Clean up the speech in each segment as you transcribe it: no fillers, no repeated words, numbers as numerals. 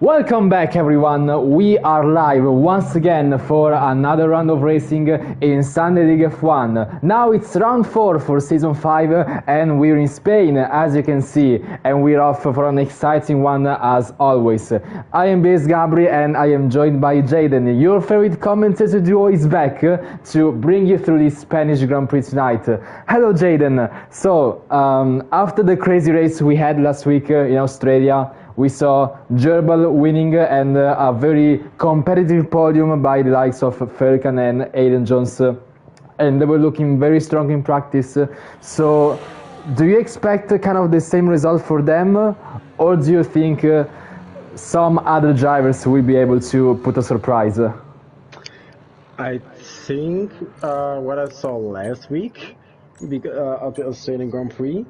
Welcome back everyone, we are live once again for another round of racing in Sunday League F1. Now it's round 4 for season 5 and we're in Spain as you can see, and we're off for an exciting one as always. I am Base Gabri and I am joined by Jaden, your favorite commentator duo is back to bring you through this Spanish Grand Prix tonight. Hello Jaden, so after the crazy race we had last week in Australia, we saw Gerbil winning and a very competitive podium by the likes of Falcon and Aiden Jones, and they were looking very strong in practice. So do you expect kind of the same result for them, or do you think some other drivers will be able to put a surprise? I think what I saw last week of the Australian Grand Prix,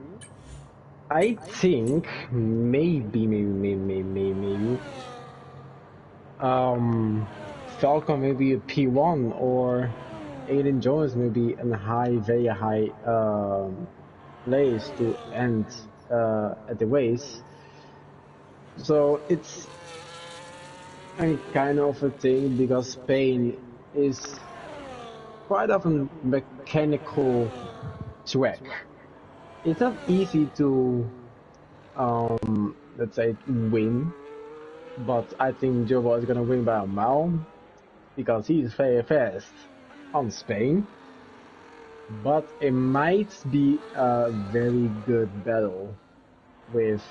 I think maybe Falcon maybe a P1 or Aiden Jones maybe in a very high place to end at the race. So it's a kind of a thing because Spain is quite often mechanical track. It's not easy to, let's say, win, but I think Jobo is gonna win by a mile because he's very fast on Spain. But it might be a very good battle with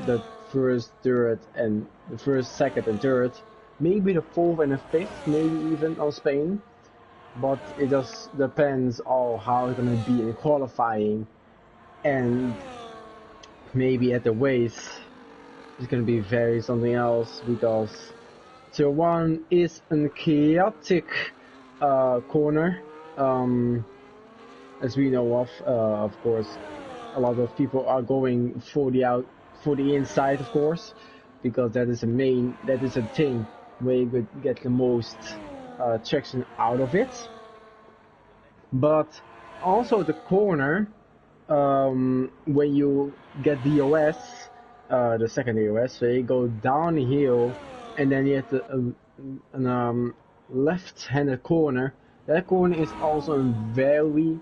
the first, third, and the first, second, and third, maybe the fourth and the fifth, maybe even on Spain. But it just depends on how it's gonna be in qualifying. And maybe at the race it's gonna be very something else because Tier 1 is a chaotic corner, as we know of course. A lot of people are going for the inside, of course, because that is a thing where you could get the most traction out of it. But also the corner, when you get the DOS, the second DOS, so you go downhill and then you have the left-handed corner. That corner is also a very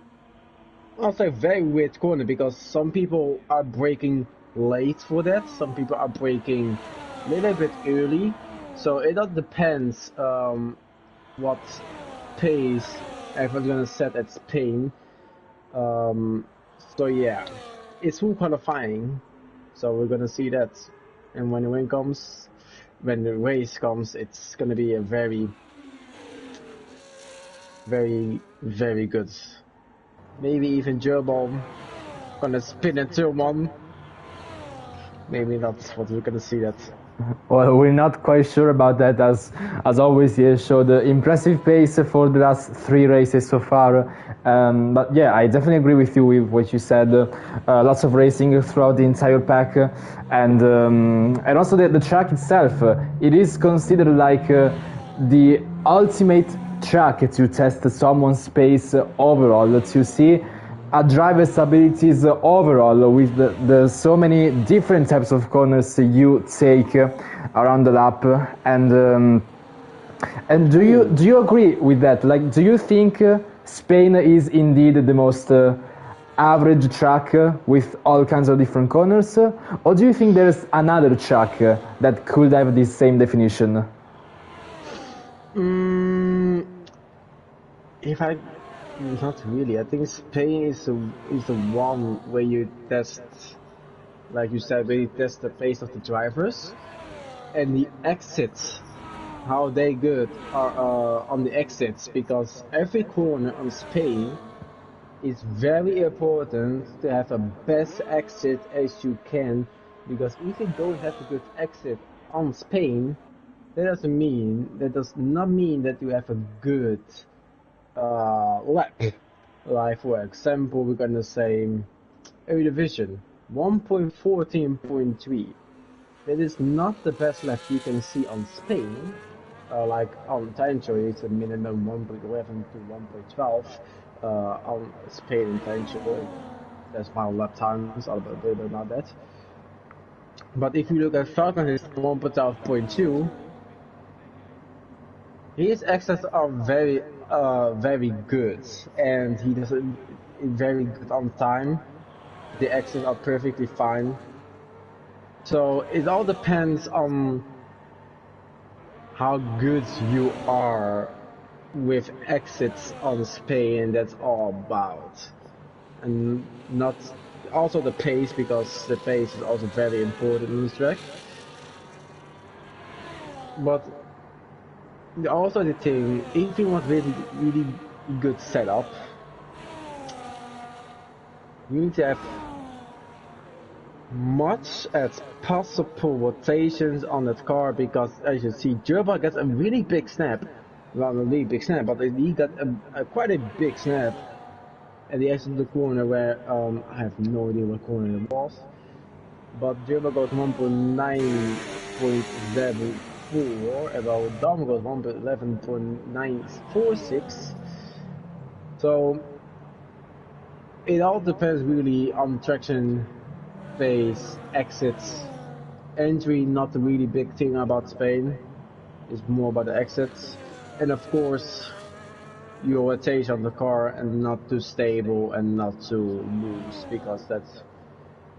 weird corner because some people are braking late for that, some people are braking a little bit early, so it all depends what pace everyone's gonna set at Spain. So yeah, it's full qualifying, so we're gonna see that. And when the race comes, it's gonna be a very, very, very good. Maybe even Gerbil gonna spin in turn 1. Maybe not, but we're gonna see that. Well, we're not quite sure about that, as always he showed impressive pace for the last 3 races so far. But yeah, I definitely agree with you with what you said. Lots of racing throughout the entire pack, and also the track itself. It is considered like the ultimate track to test someone's pace overall, to see a driver's abilities overall with the so many different types of corners you take around the lap. And do you agree with that? Like, do you think Spain is indeed the most average track with all kinds of different corners, or do you think there's another track that could have the same definition? Not really. I think Spain is the one where you test, like you said, where you test the pace of the drivers and the exits, how they good are on the exits, because every corner on Spain is very important to have a best exit as you can, because if you don't have a good exit on Spain, that does not mean that you have a good lap. Like for example, we're gonna say A division 1.14.3. That is not the best lap you can see on Spain. Like on Tangier, it's a minimum 1.11 to 1.12. On Spain and Tangier, that's my lap times, but not that. But if you look at Falcon, his 1.2, his exits are very good, and he does it very good on time. The exits are perfectly fine. So it all depends on how good you are with exits on Spain. That's all about, and not also the pace, because the pace is also very important in this track. But also the thing, if you want really good setup, you need to have much as possible rotations on that car, because as you see, Gerba gets a really big snap. Well, not a really big snap, but he got quite a big snap at the exit of the corner where I have no idea what corner it was. But Gerba goes 1.9.74, about Dom goes 1.11.946. So it all depends really on traction, pace, exits. Entry, not a really big thing about Spain. It's more about the exits. And of course, your rotation on the car, and not too stable and not too loose, because that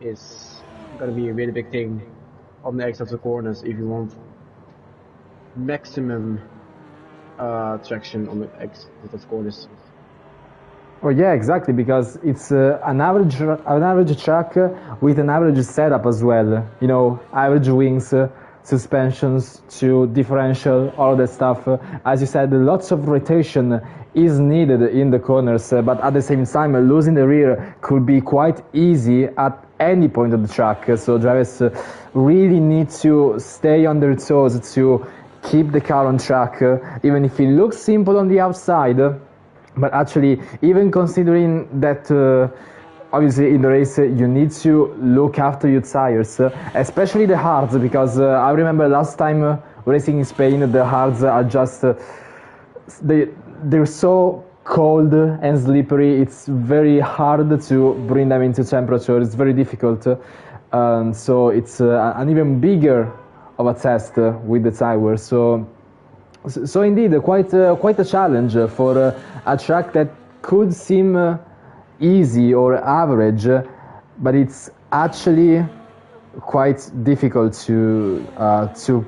is gonna be a really big thing on the exits of the corners if you want maximum traction on the exit of the corners. Well, yeah, exactly, because it's an average track with an average setup as well. You know, average wings, suspensions, to differential, all that stuff. As you said, lots of rotation is needed in the corners, but at the same time, losing the rear could be quite easy at any point of the track. So drivers really need to stay on their toes to keep the car on track, even if it looks simple on the outside. But actually, even considering that obviously in the race you need to look after your tires, especially the hards, because I remember last time racing in Spain, the hards are just they're so cold and slippery. It's very hard to bring them into temperature. It's very difficult. So it's an even bigger of a test with the tire. So indeed, quite a challenge for a track that could seem easy or average, but it's actually quite difficult to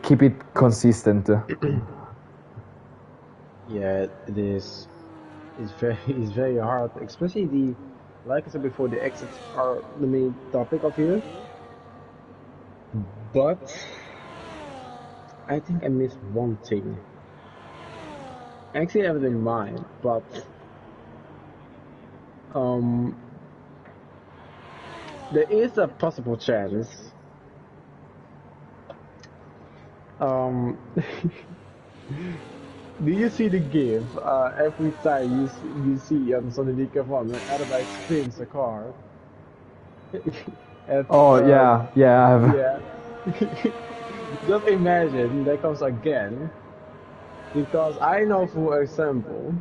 keep it consistent. Yeah, it is. It's very hard, especially like I said before, the exits are the main topic of here. But I think I missed one thing. Actually, I have it in mind, but there is a possible chance. Do you see the GIF every time you see on Sunday F1 when everybody spins a car? Oh yeah, yeah, I have. Yeah. Just imagine that comes again, because I know, for example,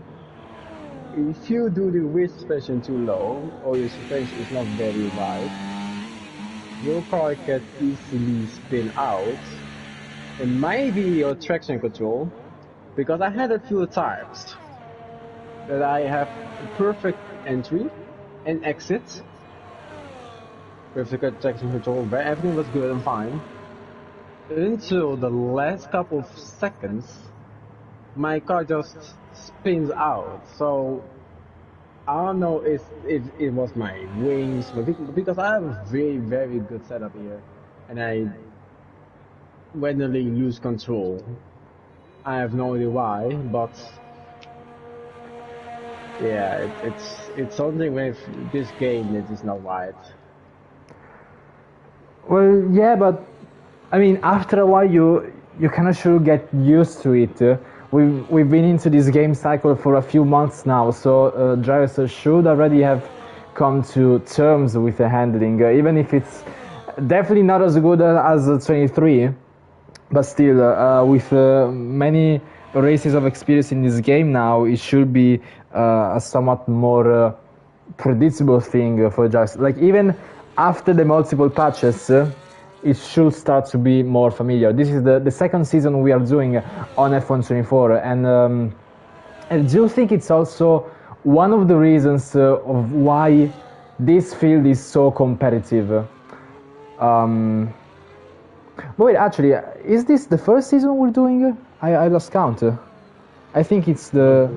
if you do the rear suspension too low, or your suspension is not very wide, your car can easily spin out. It might be your traction control, because I had a few times that I have perfect entry and exit, perfect traction control, where everything was good and fine, until the last couple of seconds, my car just spins out. So I don't know if it was my wings, because I have a very good setup here, and I randomly lose control. I have no idea why, but yeah, it's something with this game that is not right. Well, yeah, but I mean, after a while, you kind of should get used to it. We've been into this game cycle for a few months now, so drivers should already have come to terms with the handling, even if it's definitely not as good as 23. But still, with many races of experience in this game now, it should be a somewhat more predictable thing for drivers. Like even after the multiple patches, it should start to be more familiar. This is the second season we are doing on F1 24, and I do think it's also one of the reasons of why this field is so competitive. But wait, actually, is this the first season we're doing? I lost count. I think it's the.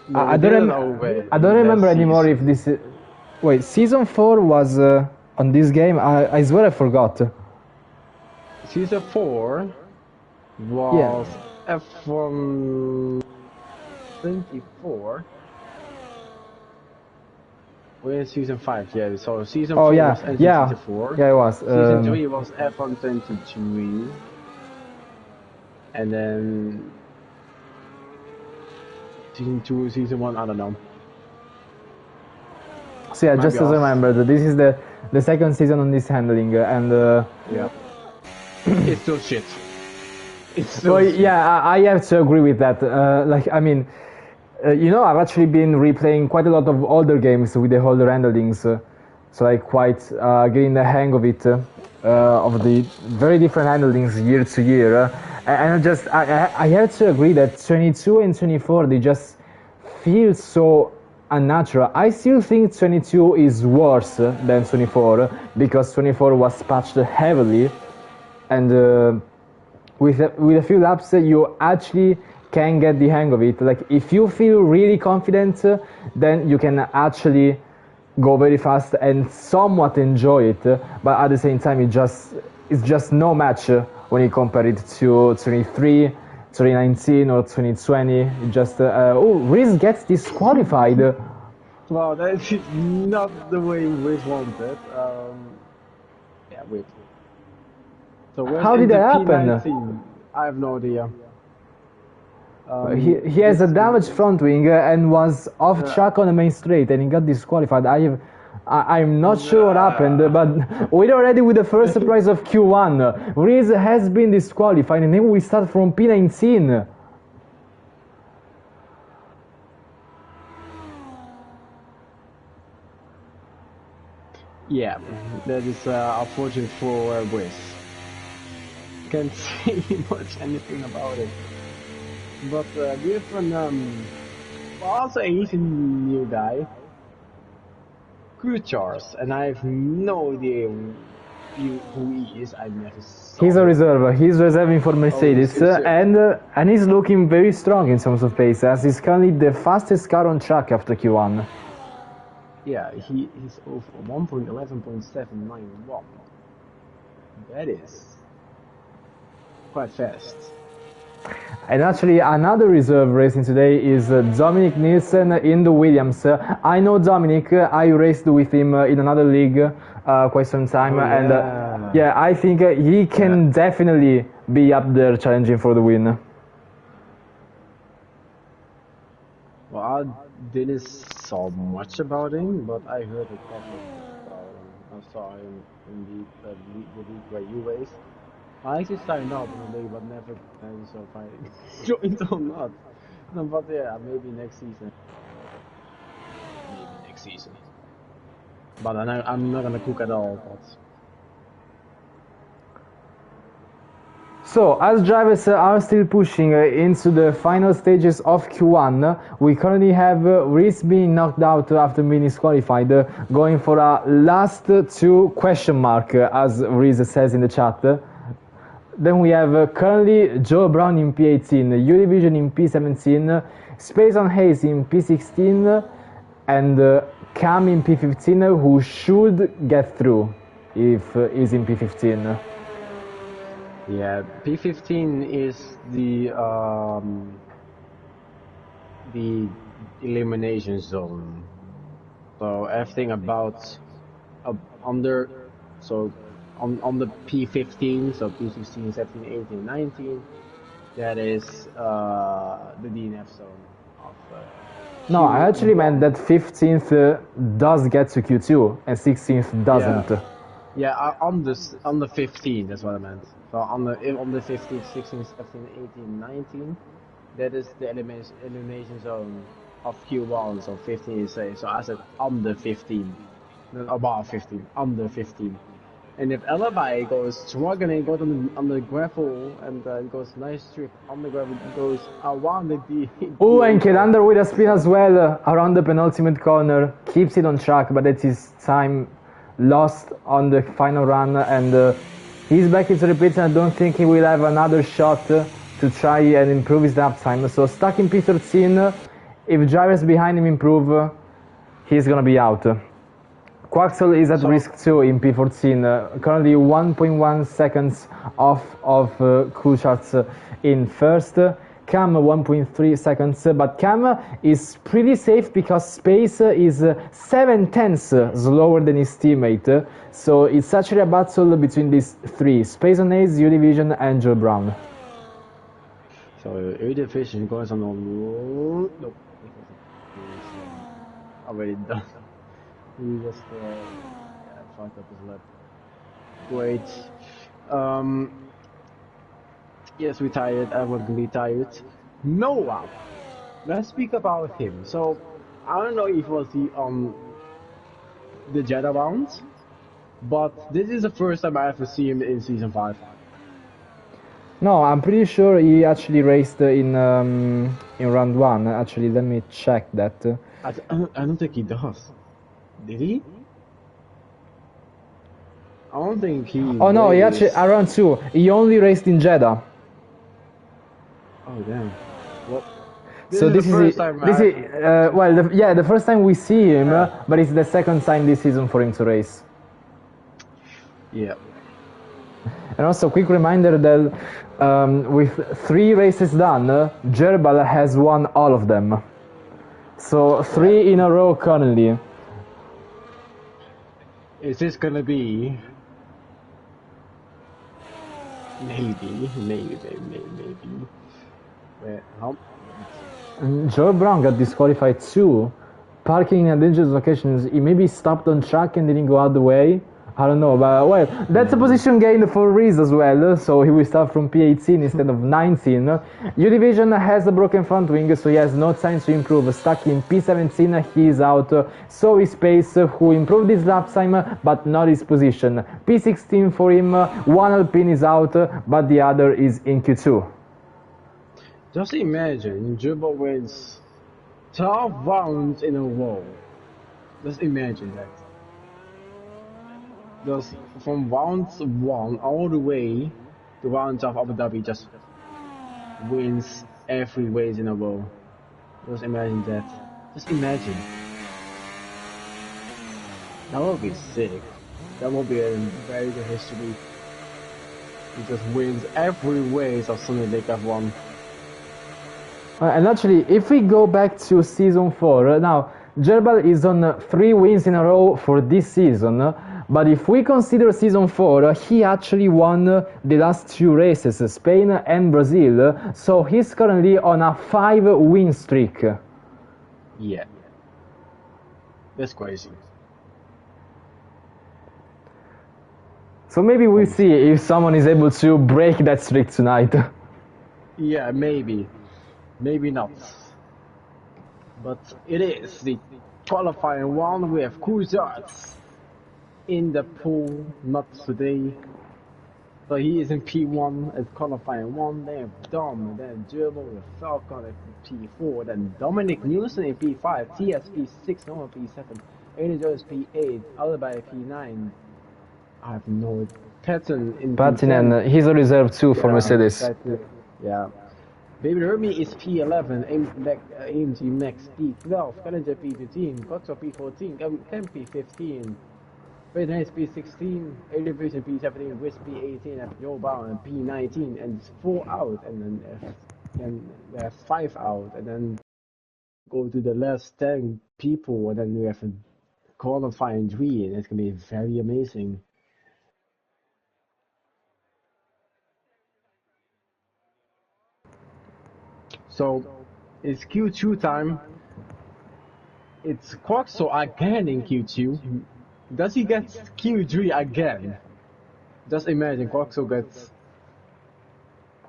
No, I don't remember anymore if this. Wait, season 4 was on this game. I swear I forgot. Season 4 was F1 24. We're in season 5, yeah. So season 4 was season 4. Yeah, it was. Season 3 was F1 23. And then season 2, season 1, I don't know. So yeah, just as I remember, this is the second season on this handling, and yeah, it's still shit. It's still shit. Yeah, I have to agree with that. Like, I mean, you know, I've actually been replaying quite a lot of older games with the older handlings, so like quite getting the hang of it, of the very different handlings year to year, and I have to agree that 22 and 24 they just feel so unnatural. I still think 22 is worse than 24 because 24 was patched heavily, and with a few laps you actually can get the hang of it. Like, if you feel really confident, then you can actually go very fast and somewhat enjoy it, but at the same time it's just no match when you compare it to 23, 2019 or 2020. It just Riz gets disqualified. Well, that is not the way Riz wanted. Yeah, wait. So how did that happen? I have no idea. He has a damaged front wing and was off track on the main straight, and he got disqualified. I'm not sure what happened, but we're already with the first surprise of Q1. Riz has been disqualified, and then we start from P19. Yeah, that is unfortunate for Riz. Can't say much anything about it. But we have also he's a new guy, Charles, and I have no idea who he is. I've never saw He's a him. reserve. He's reserving for Mercedes, and he's looking very strong in terms of pace, as he's currently the fastest car on track after Q1. Yeah, he's over 1.11.791. That is quite fast. And actually, another reserve racing today is Dominic Nielsen in the Williams. I know Dominic. I raced with him in another league quite some time, and yeah, I think he can definitely be up there challenging for the win. Well, I didn't saw much about him, but I heard a couple about him. I saw him in the league where you raced. I actually signed up in the league, but never planned, so if I joined or not. No, but yeah, maybe next season. Maybe next season. But I'm not gonna cook at all. But So, as drivers are still pushing into the final stages of Q1, we currently have Riz being knocked out after being disqualified, going for a last two question mark, as Riz says in the chat. Then we have currently Joe Brown in P18, U-Division in P17, Space on Hayes in P16, and Cam in P15, who should get through if he's in P15. yeah, P15 is the elimination zone. So everything about under, so on the P15, so P16, 17, 18, 19, that is the DNF zone of No, I actually meant that 15th does get to Q2 and 16th doesn't. Yeah, on the 15, that's what I meant. So on the 15, 16, 17, 18, 19, that is the elimination zone of Q1. So 15 is so I said on the 15. above 15, under 15. And if Alibi goes struggling, goes on the gravel and goes nice trip on the gravel, goes around the Oh, and Kedander with a spin as well around the penultimate corner, keeps it on track, but it's his time lost on the final run, and he's back into the pits, and I don't think he will have another shot to try and improve his lap time. So stuck in P13, if drivers behind him improve, he's gonna be out. Quaxel is at risk too in P14, currently 1.1 seconds off of Coulthard in first. Cam 1.3 seconds, but Cam is pretty safe because Space is 7/10 slower than his teammate, so it's actually a battle between these three: Space on Ace, U-Division and Joe Brown. So U-Division goes on the nope, already done. He just fucked up his lap. Great. Yes, we tired. Everyone can be tired. Noah. Let's speak about him. So I don't know if it was the Jeddah round, but this is the first time I ever see him in season 5. No, I'm pretty sure he actually raced in round 1. Actually, let me check that. I don't think he does. Did he? I don't think he. Oh no, he actually around 2. He only raced in Jeddah. Oh damn. What? So this is well, the first time we see him, but it's the second time this season for him to race. Yeah. And also, quick reminder that with 3 races done, Gerbal has won all of them. So 3 in a row currently. Is this gonna be? Maybe. How? Joe Brown got disqualified too. Parking in a dangerous location. He maybe stopped on track and didn't go out the way. I don't know, but well, that's a position gain for Reese as well, so he will start from P18 instead of 19. U-Division has a broken front wing, so he has no chance to improve. Stuck in P17, he is out. So is Pace, who improved his lap time, but not his position. P16 for him, one Alpine is out, but the other is in Q2. Just imagine, Jumbo wins 12 rounds in a row. Just imagine that. Just from round 1 all the way to rounds of Abu Dhabi, just wins every race in a row. Just imagine that. Just imagine. That would be sick. That would be a very good history. He just wins every race of Sunday League F1. And actually, if we go back to season 4, now Gerbal is on 3 wins in a row for this season. But if we consider season 4, he actually won the last 2 races, Spain and Brazil, so he's currently on a 5-win streak. Yeah. That's crazy. So maybe we'll see if someone is able to break that streak tonight. Yeah, maybe. Maybe not. But it is the qualifying one. We have Coulthard in the pool, not today. So he is in P1 as qualifying 1. They have Dom, then Gerbil with Falcon at P4, then Dominic Newson in P5, TS P6, Noah P7, Aiden Jones P8, Alibi P9. I have no Patton in Patton, P10. and he's a reserve too for Mercedes. Yeah. Baby Remy is P11, AMG Max P12, Challenger P15, Coxo P14, Cam P15. Raiden is P16, Elevation P17, Wiz P18, and Joe Brown and P19, and it's 4 out, and then we have 5 out, and then go to the last 10 people, and then we have a qualifying 3, and it's gonna be very amazing. So it's Q2 time. It's Quaxo again in Q2. Does he get Q3 again? Just imagine Quaxo gets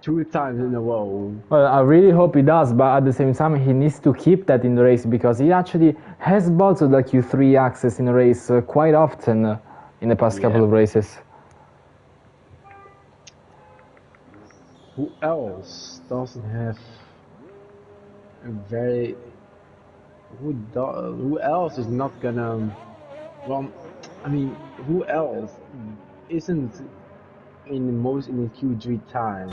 2 times in a row. Well, I really hope he does, but at the same time, he needs to keep that in the race because he actually has bolted the Q3 access in a race quite often in the past couple of races. Who else doesn't have a very... Who else is not gonna... Well, I mean, who else isn't in the Q3 time?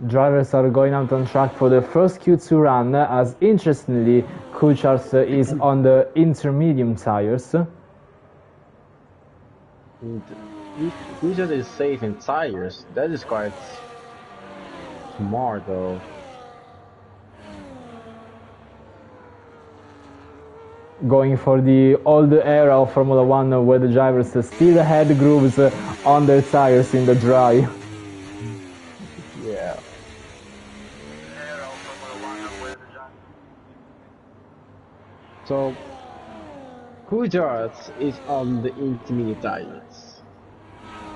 Drivers are going out on track for the first Q2 run, as interestingly, Kuchars is on the intermediate tires. Kuchars is safe in tires. That is quite smart, though. Going for the old era of Formula 1 where the drivers still had grooves on their tires in the dry. Yeah. So, Kuchars is on the intermediate tires.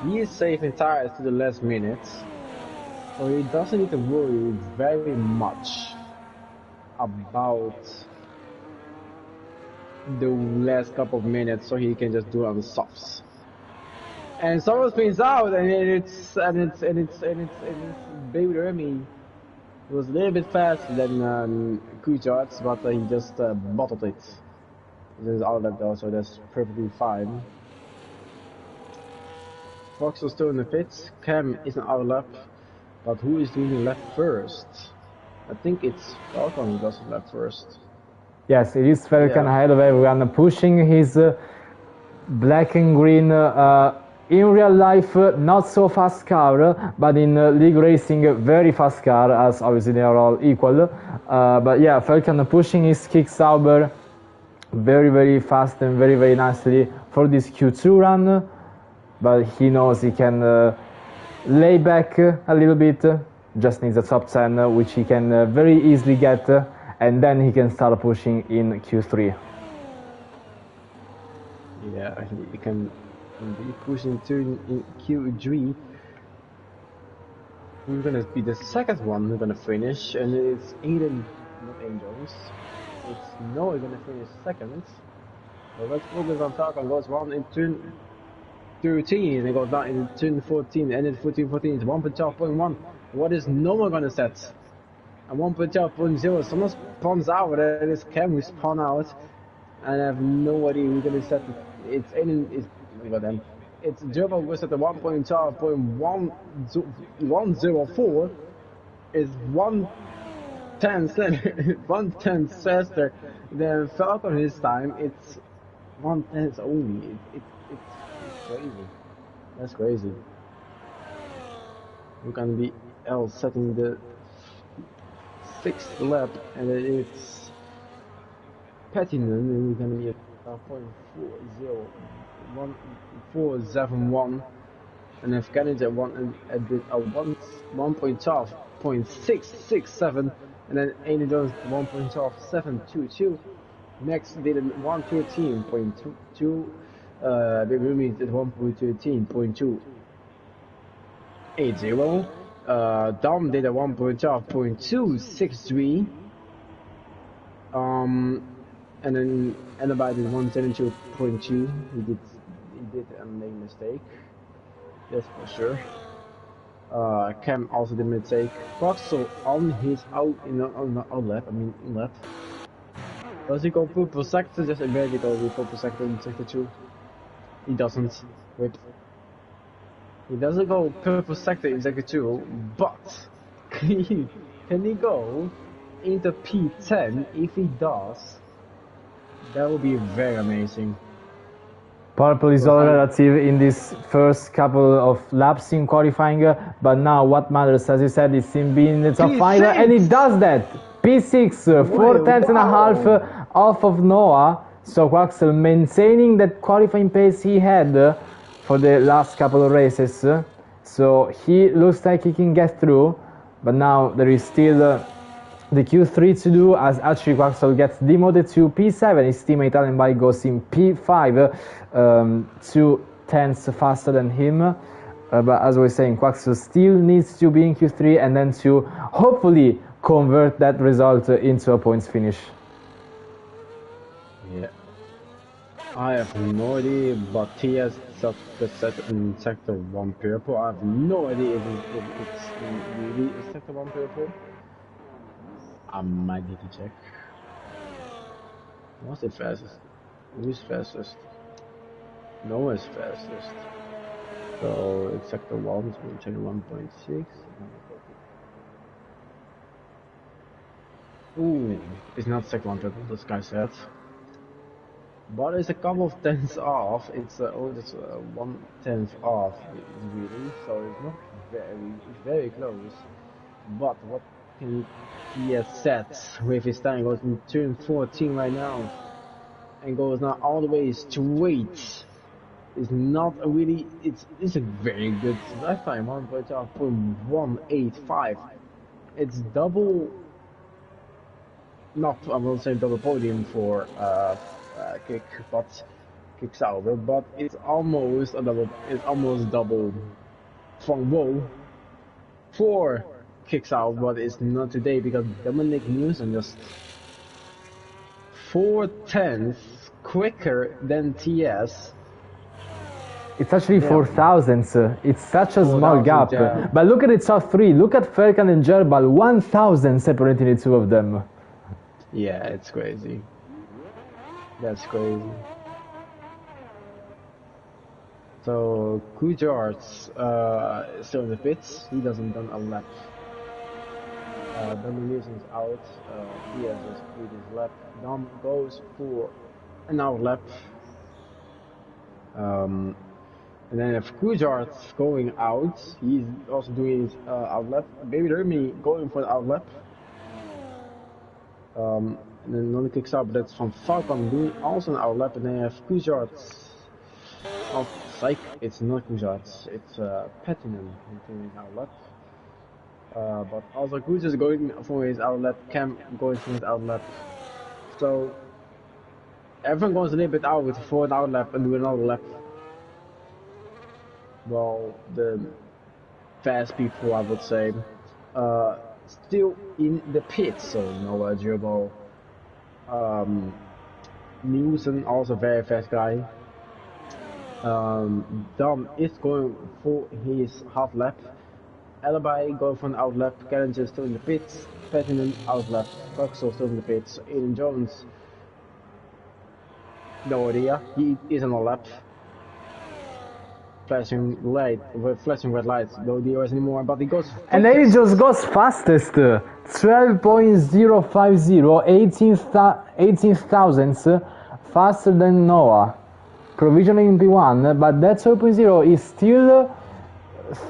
He is safe in tires to the last minute, so he doesn't need to worry very much about the last couple of minutes, so he can just do it on the softs. And someone spins out, and it's Baby Remy was a little bit faster than Kuchars, but he just bottled it. There's outlet though, so that's perfectly fine. Fox is still in the pits. Cam is an outlap, but who is doing the lap first? I think it's Falcon who does the lap first. Yes, it is Falcon ahead of everyone, pushing his black and green, in real life not so fast car, but in league racing very fast car, as obviously they are all equal. But yeah, Falcon pushing his kick Sauber very fast and very nicely for this Q2 run, but he knows he can lay back a little bit, just needs a top 10, which he can very easily get, and then he can start pushing in Q3. Yeah, he can be pushing to in Q3. We're gonna be the second one we're gonna finish, and it's Aiden, not Angels. It's Noah gonna finish second. So let's focus on Falcon. Goes one in turn 13, and goes down in turn 14, and in 14, it's 1.12.1. What is Noah gonna set? And 1.12.0, someone spawns out, and it's Cam who spawn out. And I have no idea who's gonna set it. It's Aiden, it's Gerbo was at the 1.12.104 is 1/10 faster than Falcon his time. It's 1/10 only. It's crazy. That's crazy. We're gonna be L setting the 6th lap, and it's Pattinen, and we're gonna be at 1.471, and if Kennedy at 1.12.667, and then Aiden Jones 1.12722. Next did 113.22. Baby Rumi did 1.13.280. Dom did a 1.12.263. And then Annabelle did 172.2. He did a main mistake. That's for sure. Cam also did a mistake. Foxel on his out lap. I mean in lap. Does he go purple sector? Just immediately go with purple sector in sector 2. He doesn't. Wait. He doesn't go purple sector in sector 2, but can he go into P10? If he does, that would be very amazing. Purple is all relative in this first couple of laps in qualifying, but now what matters, as you said, is him being in the top 5, and he does that! P6, 4/10.5 off of Noah, so Quaxel maintaining that qualifying pace he had for the last couple of races, so he looks like he can get through, but now there is still the Q3 to do, as actually Quaxel gets demoted to P7. His teammate Allen Bike goes in P5, 2/10 faster than him. But as we were saying, Quaxel still needs to be in Q3 and then to hopefully convert that result into a points finish. Yeah. I have no idea, but TS set in sector 1 purple. I have no idea if it's really a sector 1 purple. I might need to check. What's it fastest? Who's fastest? No one's fastest. So it's sector 1, so we'll check 1.6. Ooh, it's not sector 1 purple, this guy said. But it's a couple of tenths off. It's just 1/10 off, really. So it's not very close. But what can he has set with his time? Goes in turn 14 right now, and goes now all the way straight. It's not a really. It's a very good left time. 1.185. It's double. Not I won't say double podium for. Kick, but kicks out, but it's almost a double. It's almost double from Woe for kicks out, but it's not today because Dominic Newsom just 4/10 quicker than TS. It's actually 4,000. It's such a small gap. Yeah. But look at the top three. Look at Ferkan and Jerbal. 1,000 separating the two of them. Yeah, it's crazy. That's crazy. So Kujart's still in the pits. He doesn't done a lap. Dom Newsom's out. He has just completed his lap. Dom goes for an hour lap. And then if Kujart's going out, he's also doing his out lap. Baby Dermy going for the out lap. And then another kicks out, but that's from Falcon doing also an out lap. And then you have Kujart's. Oh, psych! It's not Kujart's. It's Pettinen doing his out lap. But also Kujart's is going for his out lap. Cam going for his out lap. So everyone goes a little bit out for an out lap and do another lap. Well, the fast people, I would say, still in the pits. So Noah Gerbo, Nielsen, also very fast guy. Dom is going for his half lap. Alibi going for an out lap. Challenger still in the pits. Pettinen out lap. Coxel still in the pits. Aiden Jones, no idea. He is on a lap. Flashing light, with flashing red lights, no DRS anymore, but he goes fastest. And then he just goes fastest, 12.050, 18 thousandths faster than Noah. Provisionally in P1, but that 12.0 is still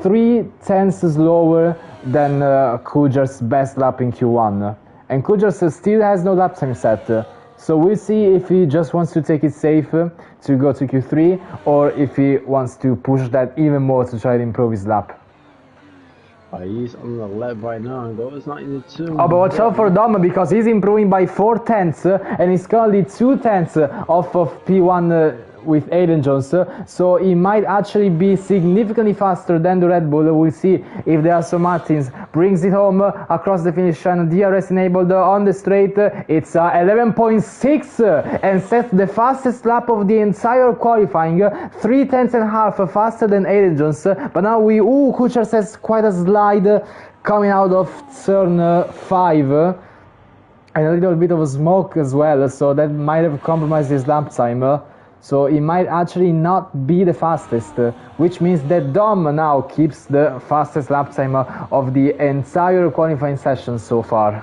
3/10 slower than Kujar's best lap in Q1. And Kujar still has no lap time set. So we'll see if he just wants to take it safe to go to Q3 or if he wants to push that even more to try to improve his lap. He's on the lap right now and goes not in the two. Oh, but watch out for Dom because he's improving by 4/10 and he's currently 2/10 off of P1 with Aiden Jones, so he might actually be significantly faster than the Red Bull. We'll see if the Aston Martins brings it home across the finish line. DRS enabled on the straight. It's 11.6 and sets the fastest lap of the entire qualifying, 3/10.5 faster than Aiden Jones. But now Kuchar says quite a slide coming out of turn 5. And a little bit of smoke as well, so that might have compromised his lap time. So he might actually not be the fastest, which means that Dom now keeps the fastest lap time of the entire qualifying session so far.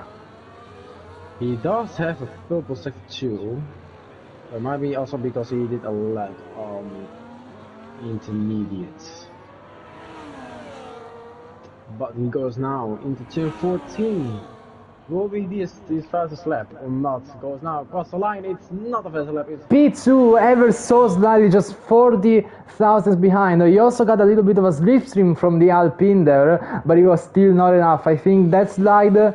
He does have a purple sector 2. It might be also because he did a lot on intermediates. But he goes now into turn 14. Will be this fastest lap or not? Goes now across the line. It's not a fast lap. It's P2 ever so slightly, just 40 thousandths behind. He also got a little bit of a slipstream from the Alpine there, but it was still not enough. I think that slide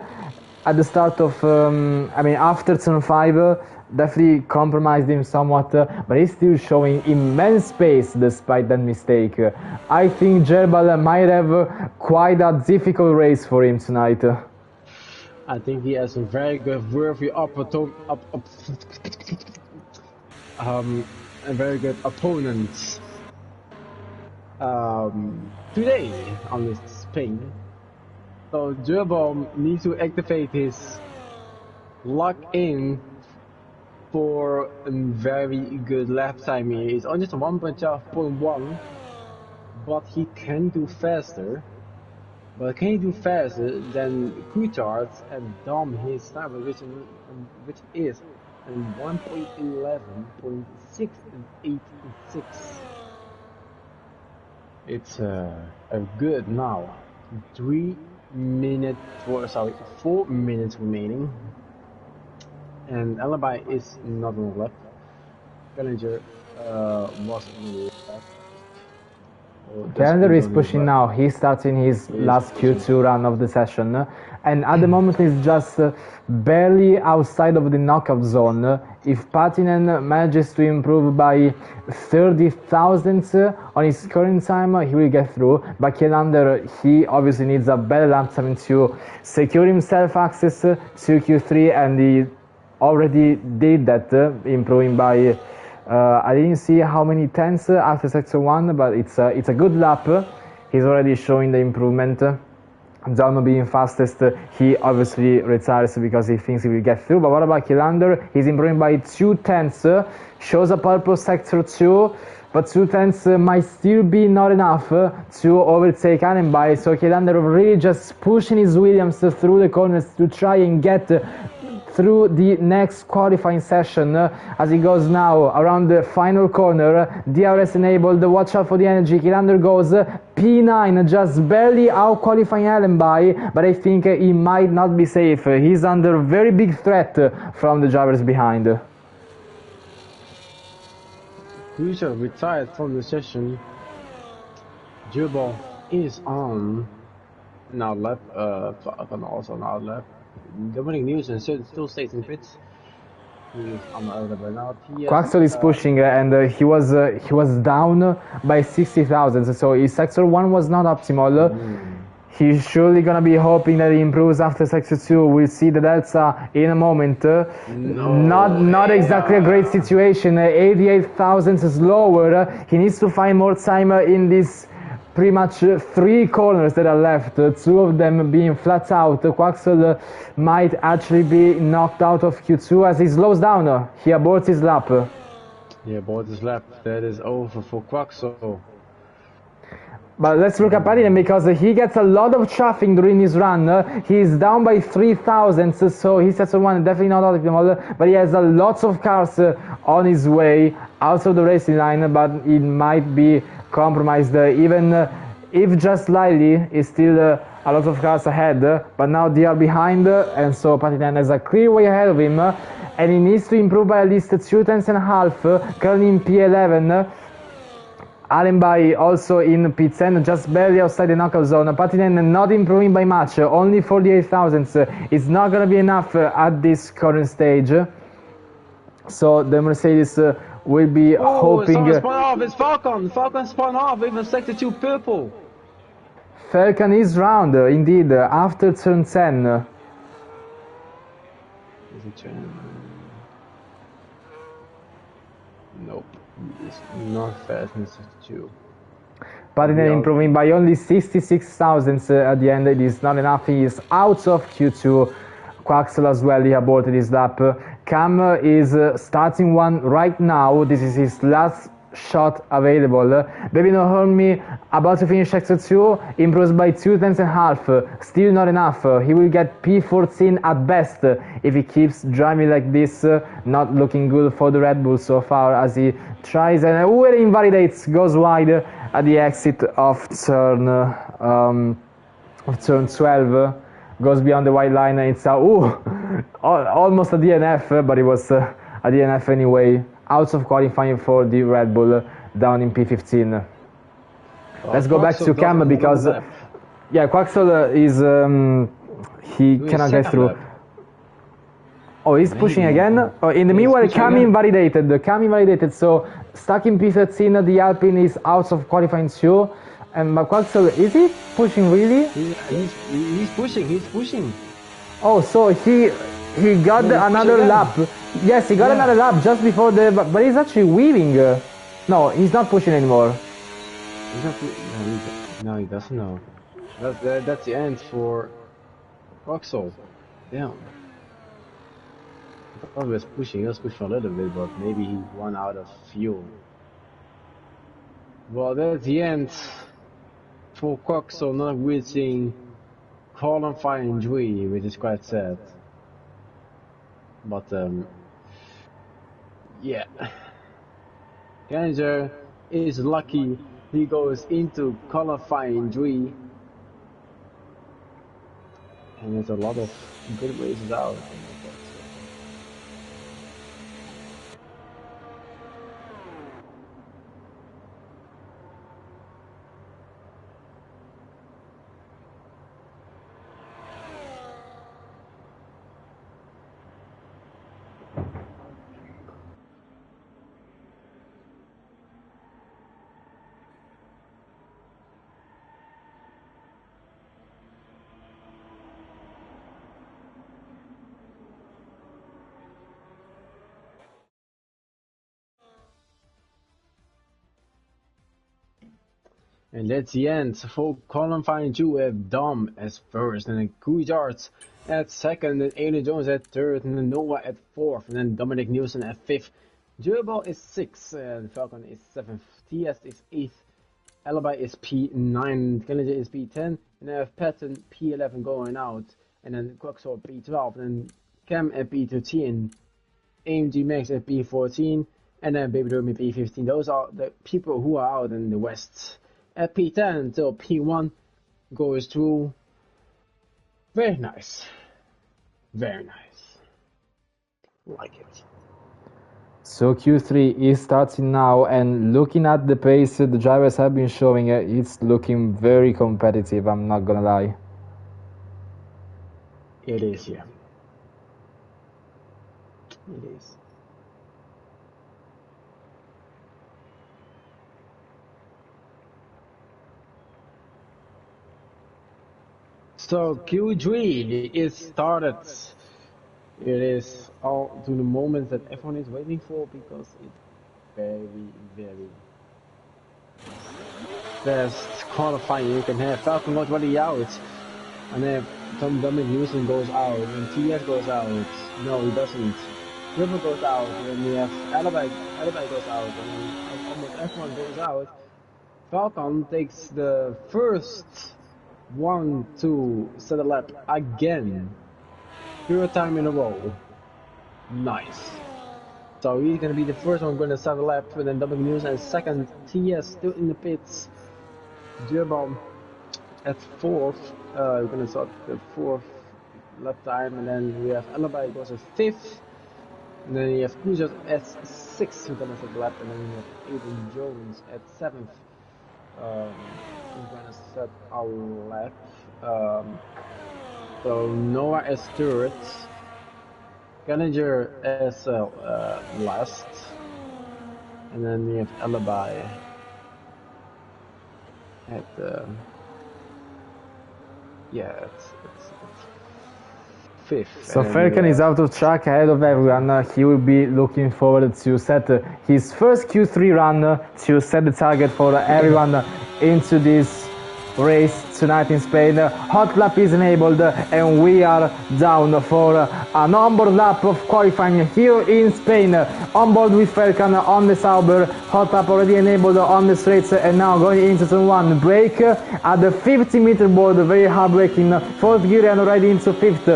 at the start of, after turn 5, definitely compromised him somewhat, but he's still showing immense pace despite that mistake. I think Gerbal might have quite a difficult race for him tonight. I think he has a very good, worthy a very good opponent today on this Spain. So Gerbal needs to activate his lock in for a very good lap time here. It's only 1.1, but he can do faster. But can he do faster than Coulthard and Dom his time, which is 1.11.686. It's a good now. 4 minutes remaining. And Alibi is not on the left. Challenger was on the left. Calendar is pushing now. He's starting his last Q2 run of the session, and at the moment he's just barely outside of the knockout zone. If Patinen manages to improve by 30 thousandths on his current time, he will get through. But Kelander, he obviously needs a better lap time to secure himself access to Q3, and he already did that, improving by I didn't see how many tenths after sector 1, but it's a good lap. He's already showing the improvement. Dom being fastest, he obviously retires because he thinks he will get through. But what about Kelander? He's improving by 2 tenths, shows a purple sector 2, but 2 tenths might still be not enough to overtake Annenby. So Kelander really just pushing his Williams through the corners to try and get through the next qualifying session. As he goes now around the final corner, DRS enabled, watch out for the energy. Kelander goes P9, just barely out qualifying Allenby, but I think he might not be safe. He's under very big threat from the drivers behind. Cruiser retired from the session. Gerbal is on now left, Falcon also now left. Dominic Newson still stays in pits. He's on the other burnout. Quaxel is pushing, and he was down by 60,000. So his sector 1 was not optimal. He's surely gonna be hoping that he improves after sector 2. We'll see the delta in a moment. Not exactly a great situation. 88,000 is lower. He needs to find more time in this. Pretty much 3 corners that are left, 2 of them being flat out. Quaxel might actually be knocked out of Q2 as he slows down. He aborts his lap. He aborts his lap. That is over for Quaxel. But let's look at Patinen because he gets a lot of traffic during his run. He's down by 3,000, so his sector 1 definitely not optimal, but he has a lot of cars on his way out of the racing line, but it might be compromised, even if just slightly. Is still a lot of cars ahead, but now they are behind, and so Patinen has a clear way ahead of him, and he needs to improve by at least 2 tenths and a half, currently in P11. Allenby also in P10, just barely outside the knockout zone. Patinen not improving by much, only 48 thousandths. It's not going to be enough at this current stage. So the Mercedes will be hoping. It's spun off. It's Falcon. Falcon spun off with a sector 2 purple. Falcon is round, indeed, after turn 10. Is it turn? Nope. It's not fast in sector 2. Patinen improving by only 66 thousandths at the end. It is not enough. He is out of Q2. Quaxel as well, he aborted his lap. Cam is starting one right now. This is his last shot available. Baby No Hermi about to finish sector 2, improves by 2 tenths and a half. Still not enough. He will get P14 at best if he keeps driving like this. Not looking good for the Red Bull so far as he tries and it invalidates, goes wide at the exit of turn 12. Goes beyond the white line, and it's almost a DNF, but it was a DNF anyway. Out of qualifying for the Red Bull, down in P15. Let's go back to Cam because, yeah, Quaxel is he cannot get through. Oh, he's pushing again. Oh, in the meanwhile, Cam validated. So stuck in P13. The Alpine is out of qualifying too. And McQuaxel, is he pushing really? He's pushing. Oh, so he got another lap. Yes, he got another lap just before but he's actually weaving. No, he's not pushing anymore. He's not. No, he doesn't know. That's the end for Roxol. Damn. I thought he was pushing. He was pushing for a little bit, but maybe he ran out of fuel. Well, that's the end for Coxel not reaching qualifying 3, which is quite sad. But yeah, Ganser is lucky. He goes into qualifying 3, and there's a lot of good races out. And that's the end for qualifying 2 with Dom as first, and then Coulthard at second, and Aiden Jones at third, and then Noah at fourth, and then Dominic Nielsen at fifth. Durabel is sixth, and Falcon is seventh, TS is eighth, Alibi is P9, Kennedy is P10, and I have Patton P11 going out, and then Quaxor P12, and then Cam at P13, AMG Max at P14, and then Baby Dorm at P15. Those are the people who are out in the West. At P10 until P1 goes through. Very nice. Very nice. Like it. So Q3 is starting now, and looking at the pace the drivers have been showing, it's looking very competitive, I'm not gonna lie. It is, yeah. It is. So Q3 is started. It is all to the moment that everyone is waiting for, because it's very, very fast qualifying. You can have Falcon already out, and then Dominic Newson goes out, and TS goes out. No, he doesn't. River goes out, and we have Alibi goes out, and then almost everyone goes out. Falcon takes the first 1-2 set a lap again. Third time in a row. Nice. So he's gonna be the first one going to set a lap, and then Dominic News and second. TS still in the pits. Durban at fourth. We're gonna start the fourth lap time, and then we have Alibi goes at fifth. And then you have Coulthard at sixth, who's gonna set the lap, and then you have Aiden Jones at seventh. We're gonna set a lap. So Noah as third, Gallinger as last, and then we have Alibi at it's fifth. So Falcon is out of track ahead of everyone. He will be looking forward to set his first Q3 run to set the target for everyone into this race tonight in Spain. Hot lap is enabled, and we are down for an onboard lap of qualifying here in Spain. Onboard with Falcon on the Sauber. Hot lap already enabled on the straights, and now going into turn 1. Brake at the 50-meter board, very hard braking. Fourth gear and already into fifth.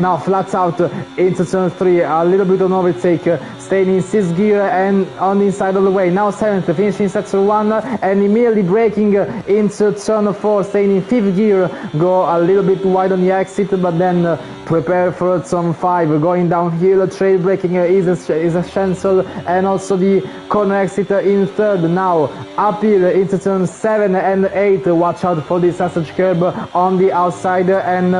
Now flats out into turn 3, a little bit of an overtake, staying in 6th gear and on the inside of the way. Now 7th, finishing sector 1 and immediately braking into turn 4, staying in 5th gear. Go a little bit wide on the exit, but then prepare for turn 5. Going downhill, trail braking is essential, and also the corner exit in 3rd. Now uphill into turn 7 and 8. Watch out for this passage curb on the outside, and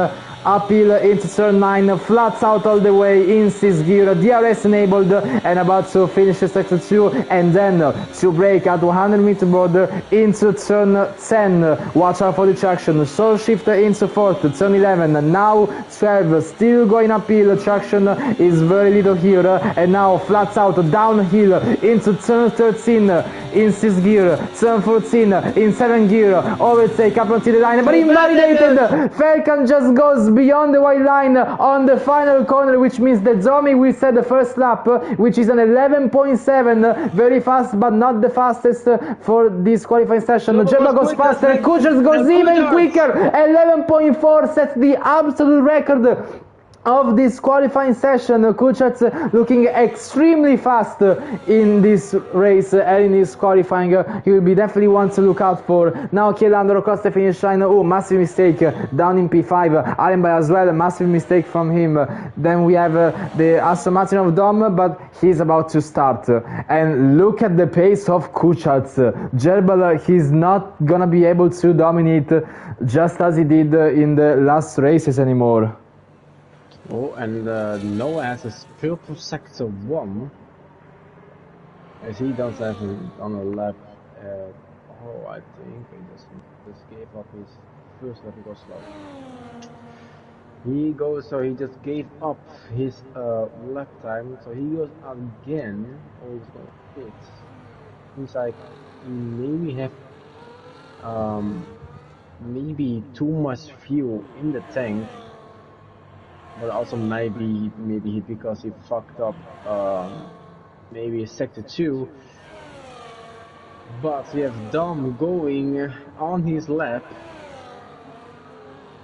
uphill into turn 9, flats out all the way in 6th gear, DRS enabled and about to finish sector 2, and then to brake at 100-meter border into turn 10. Watch out for the traction, short shift into 4th, turn 11, now 12, still going uphill, traction is very little here, and now flats out downhill into turn 13 in 6th gear, turn 14 in 7th gear, overtake up until the line, but invalidated. Falcon just goes beyond the white line on the final corner, which means that Domi will set the first lap, which is an 11.7, very fast but not the fastest for this qualifying session. Gerba goes faster, Kuchers goes even quicker, 11.4 sets the absolute record of this qualifying session. Kuchers looking extremely fast in this race and in this qualifying. He will be definitely one to look out for. Now Kielandro across the finish line. Oh, massive mistake down in P5. Arenberg as well, massive mistake from him. Then we have the Aston Martin of Dom, but he's about to start. And look at the pace of Kuchers. Gerbal, he's not gonna be able to dominate just as he did in the last races anymore. Oh, and Noah has a purple sector 1, as he does have on a lap. I think he just gave up his first lap. He goes slow. So he just gave up his lap time. So he goes again. Oh, he's gonna pit. He's like maybe have maybe too much fuel in the tank. But also maybe because he fucked up maybe sector 2. But we have Dom going on his lap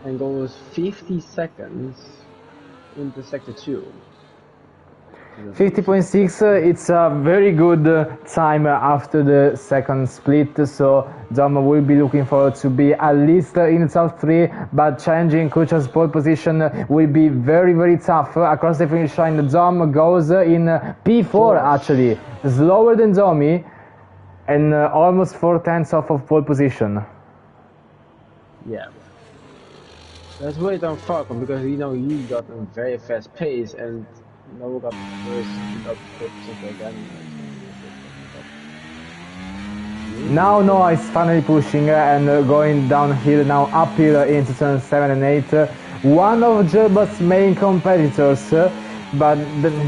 and goes 50 seconds into sector 2. 50.6, it's a very good time after the second split, so Dom will be looking forward to be at least in the top 3, but challenging Kuchers' pole position will be very, very tough. Across the finish line, Dom goes in P4 actually, slower than Domi, and almost 4/10 off of pole position. Yeah. Let's wait on Falcon, because he got a very fast pace, and Noah got first again. Now Noah is finally pushing and going downhill, now uphill into turn 7 and 8. One of Gerba's main competitors, but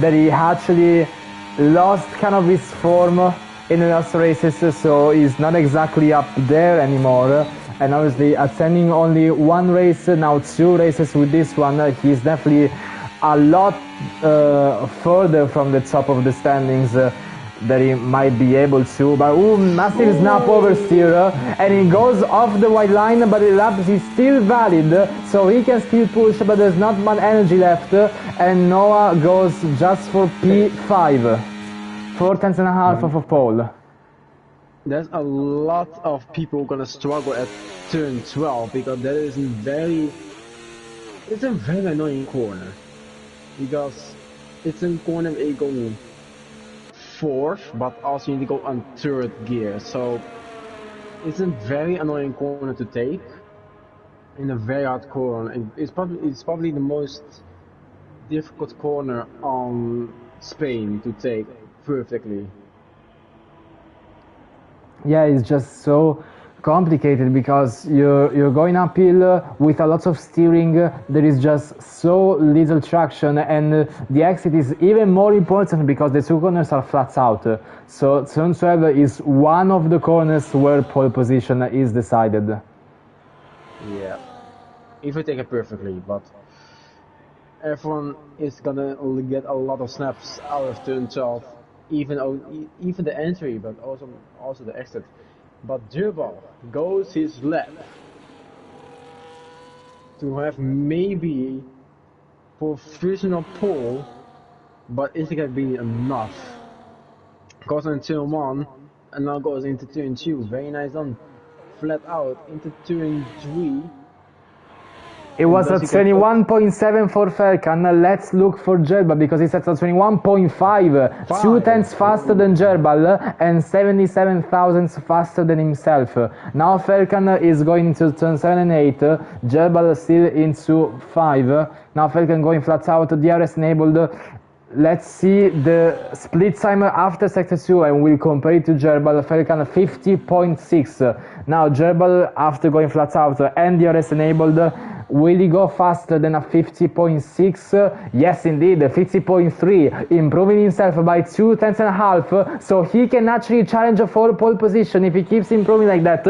that he actually lost kind of his form in the last races, so he's not exactly up there anymore. And obviously attending only one race, now 2 races with this one, he's definitely a lot further from the top of the standings that he might be able to. But massive snap oversteer, and he goes off the white line, but the lap is still valid, so he can still push, but there's not much energy left, and Noah goes just for P5, 4/10.5 of a pole. There's a lot of people gonna struggle at turn 12, because that is it's a very annoying corner. Because it's in corner where you go 4th, but also you need to go on 3rd gear. So it's a very annoying corner to take, in a very hard corner. And it's probably the most difficult corner on Spain to take perfectly. Yeah, it's just so complicated because you're going uphill with a lot of steering. There is just so little traction, and the exit is even more important because the 2 corners are flat out. So turn 12 is one of the corners where pole position is decided. Yeah, if you take it perfectly, but everyone is gonna get a lot of snaps out of turn 12, even the entry, but also the exit. But Gerba goes his lap to have maybe provisional pole, but is it gonna be enough? Goes on turn 1 and now goes into turn 2. Very nice done. Flat out into turn 3. It was Because at you can 21.7 for Felkan. Let's look for Jerbal because he's at 21.5, 2/10 faster than Jerbal and 77 thousandths faster than himself. Now Felkan is going into turn 7 and 8. Jerbal still into 5. Now Felkan going flat out, DRS enabled. Let's see the split time after sector 2 and we'll compare it to Jerbal. Felkan 50.6. Now Jerbal, after going flat out and DRS enabled, will he go faster than a 50.6? Yes, indeed, 50.3, improving himself by 2/10 and a half. So he can actually challenge for pole position if he keeps improving like that.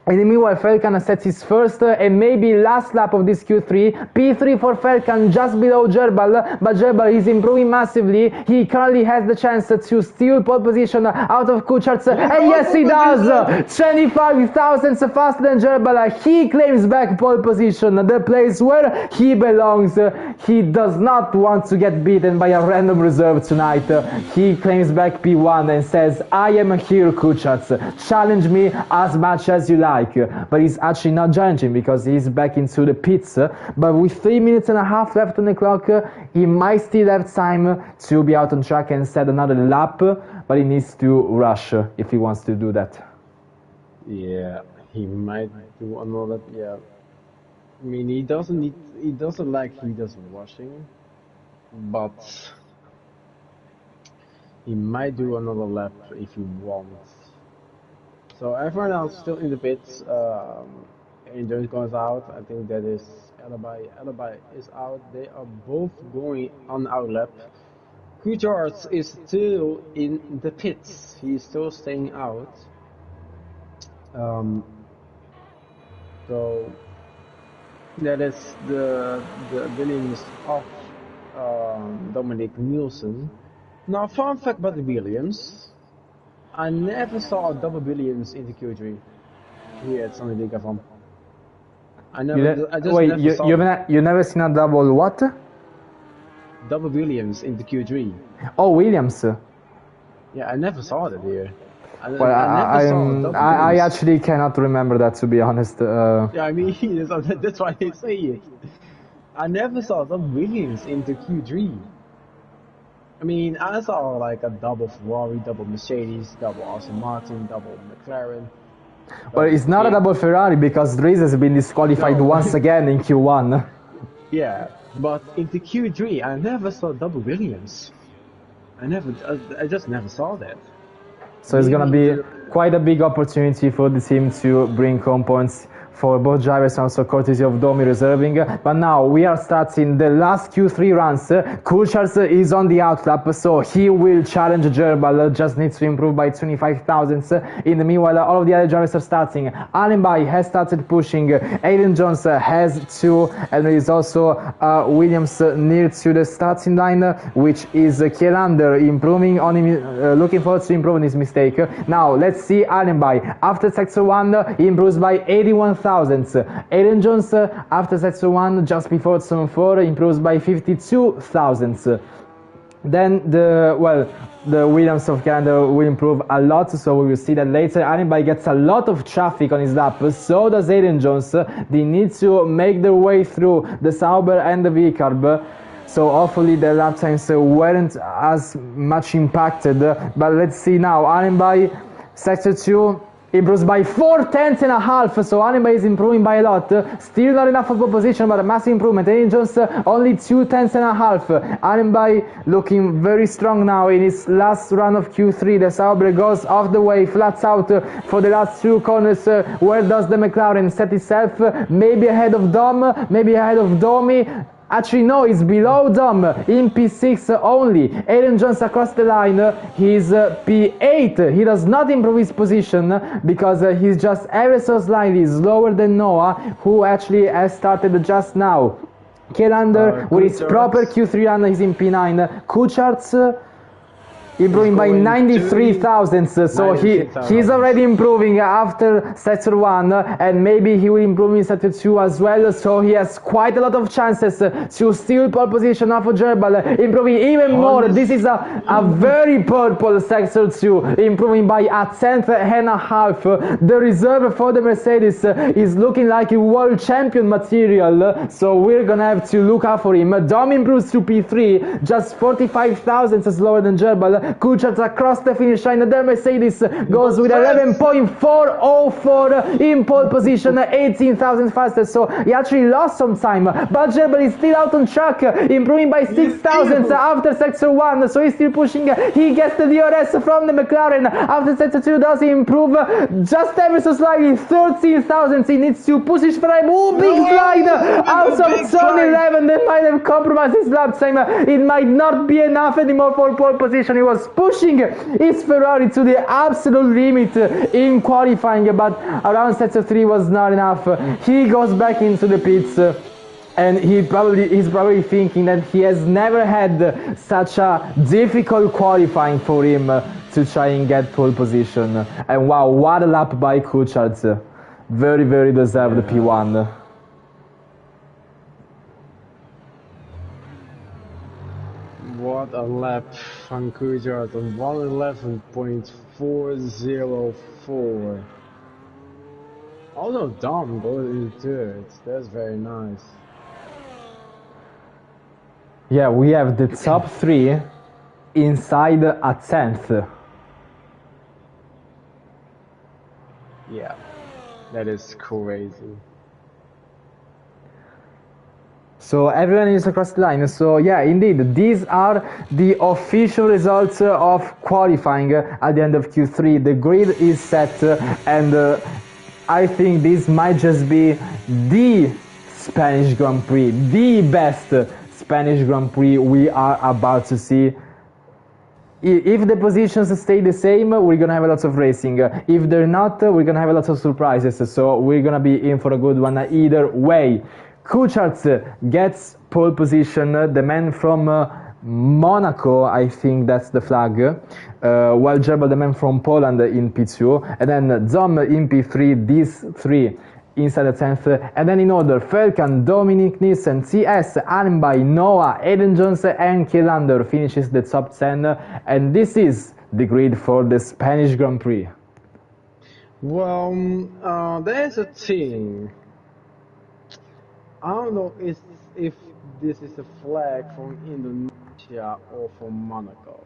In the meanwhile, Felkan sets his first and maybe last lap of this Q3. P3 for Felkan, just below Jerbal, but Jerbal is improving massively. He currently has the chance to steal pole position out of Kucharz, and yes, he does! 25 thousandths faster than Jerbal. He claims back pole position, the place where he belongs. He does not want to get beaten by a random reserve tonight. He claims back P1 and says, I am here, Kucharz. Challenge me as much as you like. But he's actually not challenging because he's back into the pits. But with 3 minutes and a half left on the clock, he might still have time to be out on track and set another lap, but he needs to rush if he wants to do that. Yeah, he might do another. Yeah, I mean he doesn't rushing, but he might do another lap if he wants. So everyone else still in the pits. Endurance goes out. I think that is Alibi. Alibi is out. They are both going on out lap. Kucharz is still in the pits. He's still staying out. So that is the Williams of Dominic Nielsen. Now, fun fact about the Williams. I never saw a double Williams in the Q3 here at Sunday League F1. You never seen a double what? Double Williams in the Q3. Oh, Williams. Yeah, I never saw that here. I actually cannot remember that, to be honest. Yeah, I mean, that's why I say it. I never saw double Williams in the Q3. I mean, I saw like a double Ferrari, double Mercedes, double Aston Martin, double McLaren. But it's not a double Ferrari because Dries has been disqualified once again in Q1. Yeah, but in the Q3 I never saw double Williams. I just never saw that. So it's gonna be quite a big opportunity for the team to bring components for both drivers, also courtesy of Domi reserving. But now we are starting the last Q3 runs. Kucharz is on the outlap, so he will challenge Jerbal, just needs to improve by 25 thousandths. In the meanwhile, all of the other drivers are starting. Allenby has started pushing, Aiden Jones has 2, and there is also Williams near to the starting line, which is Kielander improving on him, looking forward to improving his mistake. Now let's see Allenby. After sector 1, he improves by 81 thousandths. Aiden Jones, after sector 1, just before turn 4, improves by 52 thousandths. Then the Williams of Canada will improve a lot, so we will see that later. Allenby gets a lot of traffic on his lap, so does Aiden Jones. They need to make their way through the Sauber and the V-Carb. So hopefully the lap times weren't as much impacted. But let's see now. Allenby, sector 2, improves by 4/10 and a half, so Allenby is improving by a lot. Still not enough for pole position, but a massive improvement. Aiden Jones only 2/10 and a half. Allenby looking very strong now in his last run of Q3. The Sauber goes off the way, flats out for the last 2 corners. Where does the McLaren set itself? Maybe ahead of Dom, maybe ahead of Domi. Actually, no, it's below Dom in P6 only. Aiden Jones across the line, he's P8. He does not improve his position because he's just ever so slightly slower than Noah, who actually has started just now. Kielander with his proper Q3 run, he's in P9. Kucharz improving by going 93 to thousandths. So 93 he's already improving after sector 1, and maybe he will improve in sector 2 as well. So he has quite a lot of chances to steal pole position off of Gerbal, improving even more. This is a very purple sector 2, improving by a tenth and a half. The reserve for the Mercedes is looking like a world champion material, so we're gonna have to look out for him. Dom improves to P3, just 45 thousandths slower than Gerbal. Kuchart across the finish line. The Mercedes goes with 11.404 in pole position, 18,000 faster, so he actually lost some time, but Gerbal is still out on track, improving by 6 thousandths after sector 1, so he's still pushing. He gets the DRS from the McLaren. After sector 2, does he improve just ever so slightly, 13 thousandths. He needs to push his Ferrari. Oh, big slide out of zone 11. That might have compromised his lap time. It might not be enough anymore for pole position. He was pushing his Ferrari to the absolute limit in qualifying, but around sector 3 was not enough. He goes back into the pits, and he's probably thinking that he has never had such a difficult qualifying for him to try and get pole position. And wow, what a lap by Kuchart. Very, very deserved P1. What a lap from Kuchart on 111.404. Also, Dom goes into it. That's very nice. Yeah, we have the top 3 inside a 10th. Yeah, that is crazy. So everyone is across the line. So yeah, indeed, these are the official results of qualifying at the end of Q3. The grid is set, and I think this might just be the Spanish Grand Prix, the best Spanish Grand Prix we are about to see. If the positions stay the same, we're gonna have a lot of racing. If they're not, we're gonna have a lot of surprises. So we're gonna be in for a good one either way. Kuchart gets pole position, the man from Monaco, I think that's the flag, while Gerbal, the man from Poland, in P2, and then Dom in P3, these 3 inside the 10th, and then in order, Falcon, Dominic Nielsen, TS, Allenby, Noah, Aiden Jones, and Kielander finishes the top 10, and this is the grid for the Spanish Grand Prix. Well, there's a thing. I don't know if this is a flag from Indonesia or from Monaco.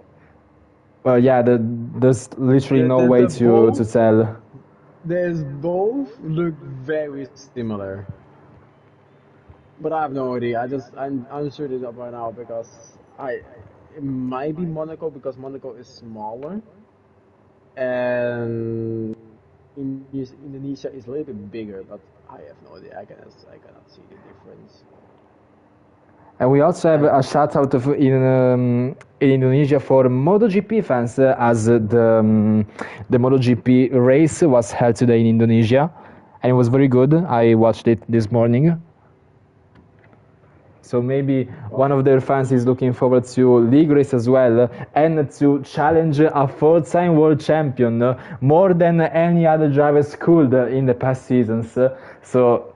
Well, yeah, there's literally no way to tell. There's both look very similar, but I have no idea. I'm unsure this up right now because it might be Monaco because Monaco is smaller, and Indonesia is a little bit bigger, but I have no idea. I cannot see the difference. And we also have a shout out in Indonesia for MotoGP fans, as the MotoGP race was held today in Indonesia, and it was very good. I watched it this morning. So maybe one of their fans is looking forward to league race as well, and to challenge a 4-time world champion more than any other drivers could in the past seasons. So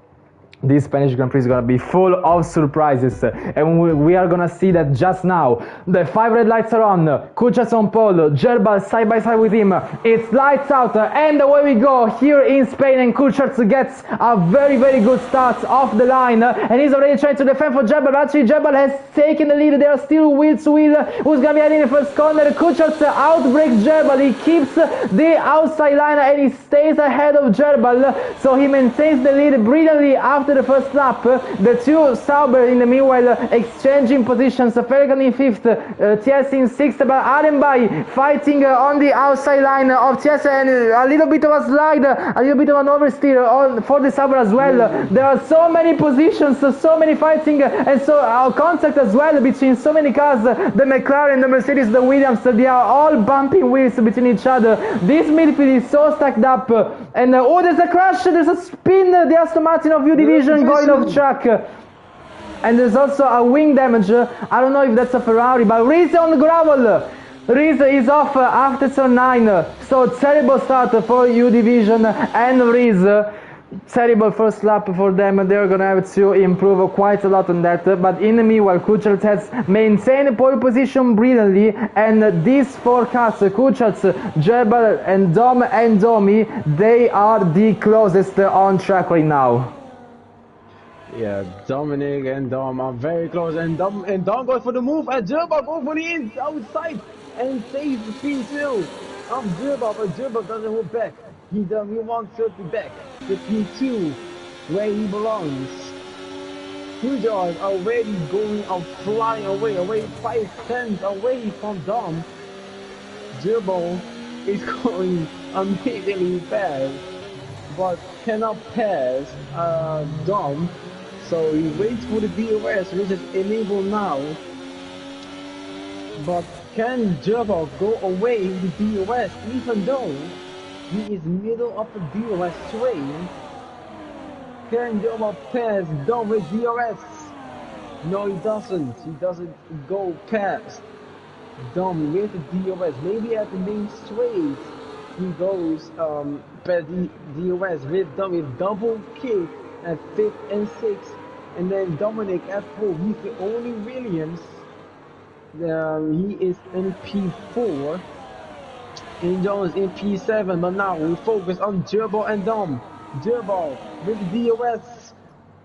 this Spanish Grand Prix is going to be full of surprises, and we are going to see that just now. The 5 red lights are on, Kuchart on pole, Gerbal side by side with him, it's lights out, and away we go here in Spain, and Kuchart gets a very, very good start off the line, and he's already trying to defend for Gerbal. Actually, Gerbal has taken the lead. They are still wheel to wheel. Who's going to be heading in the first corner? Kuchart outbreaks Gerbal. He keeps the outside line, and he stays ahead of Gerbal, so he maintains the lead brilliantly after the first lap. The 2 Sauber in the meanwhile exchanging positions. Falcon in 5th, TS in 6th, but Allenby fighting on the outside line of TS, and a little bit of a slide, a little bit of an oversteer for the Sauber as well. There are so many positions, so many fighting, and so contact as well between so many cars. The McLaren, the Mercedes, the Williams, they are all bumping wheels between each other. This midfield is so stacked up, and oh, there's a crash, there's a spin, the Aston Martin of U Division going off track, and there's also a wing damage. I don't know if that's a Ferrari, but Reese on the gravel. Riz is off after turn 9, so terrible start for U Division and Riz. Terrible first lap for them. They're gonna have to improve quite a lot on that. But in the meanwhile, Kucharz has maintained pole position brilliantly, and these four cars, Kucharz, Jebel, and Dom and Domi, they are the closest on track right now. Yeah, Dominic and Dom are very close, and Dom goes for the move, and Jebel goes for the outside and saves the P2 of Jebel, but Jebel doesn't move back. He wants to be back. The P2 where he belongs. Kucharz already going out, flying away 5 tenths away from Dom. Jebel is going amazingly fast, but cannot pass Dom. So he waits for the DOS, which is enabled now. But can Jebel go away with the DOS, even though he is middle of the DOS train? Can Jebel pass Dom with DOS? No, he doesn't. He doesn't go past Dom with the DOS. Maybe at the main straight he goes past the DOS with Dom with double kick at 5th and 6th, and then Dominic at 4. He's the only Williams. He is in P4. And Jones in P7, but now we focus on Jebel and Dom. Jebel with the DOS.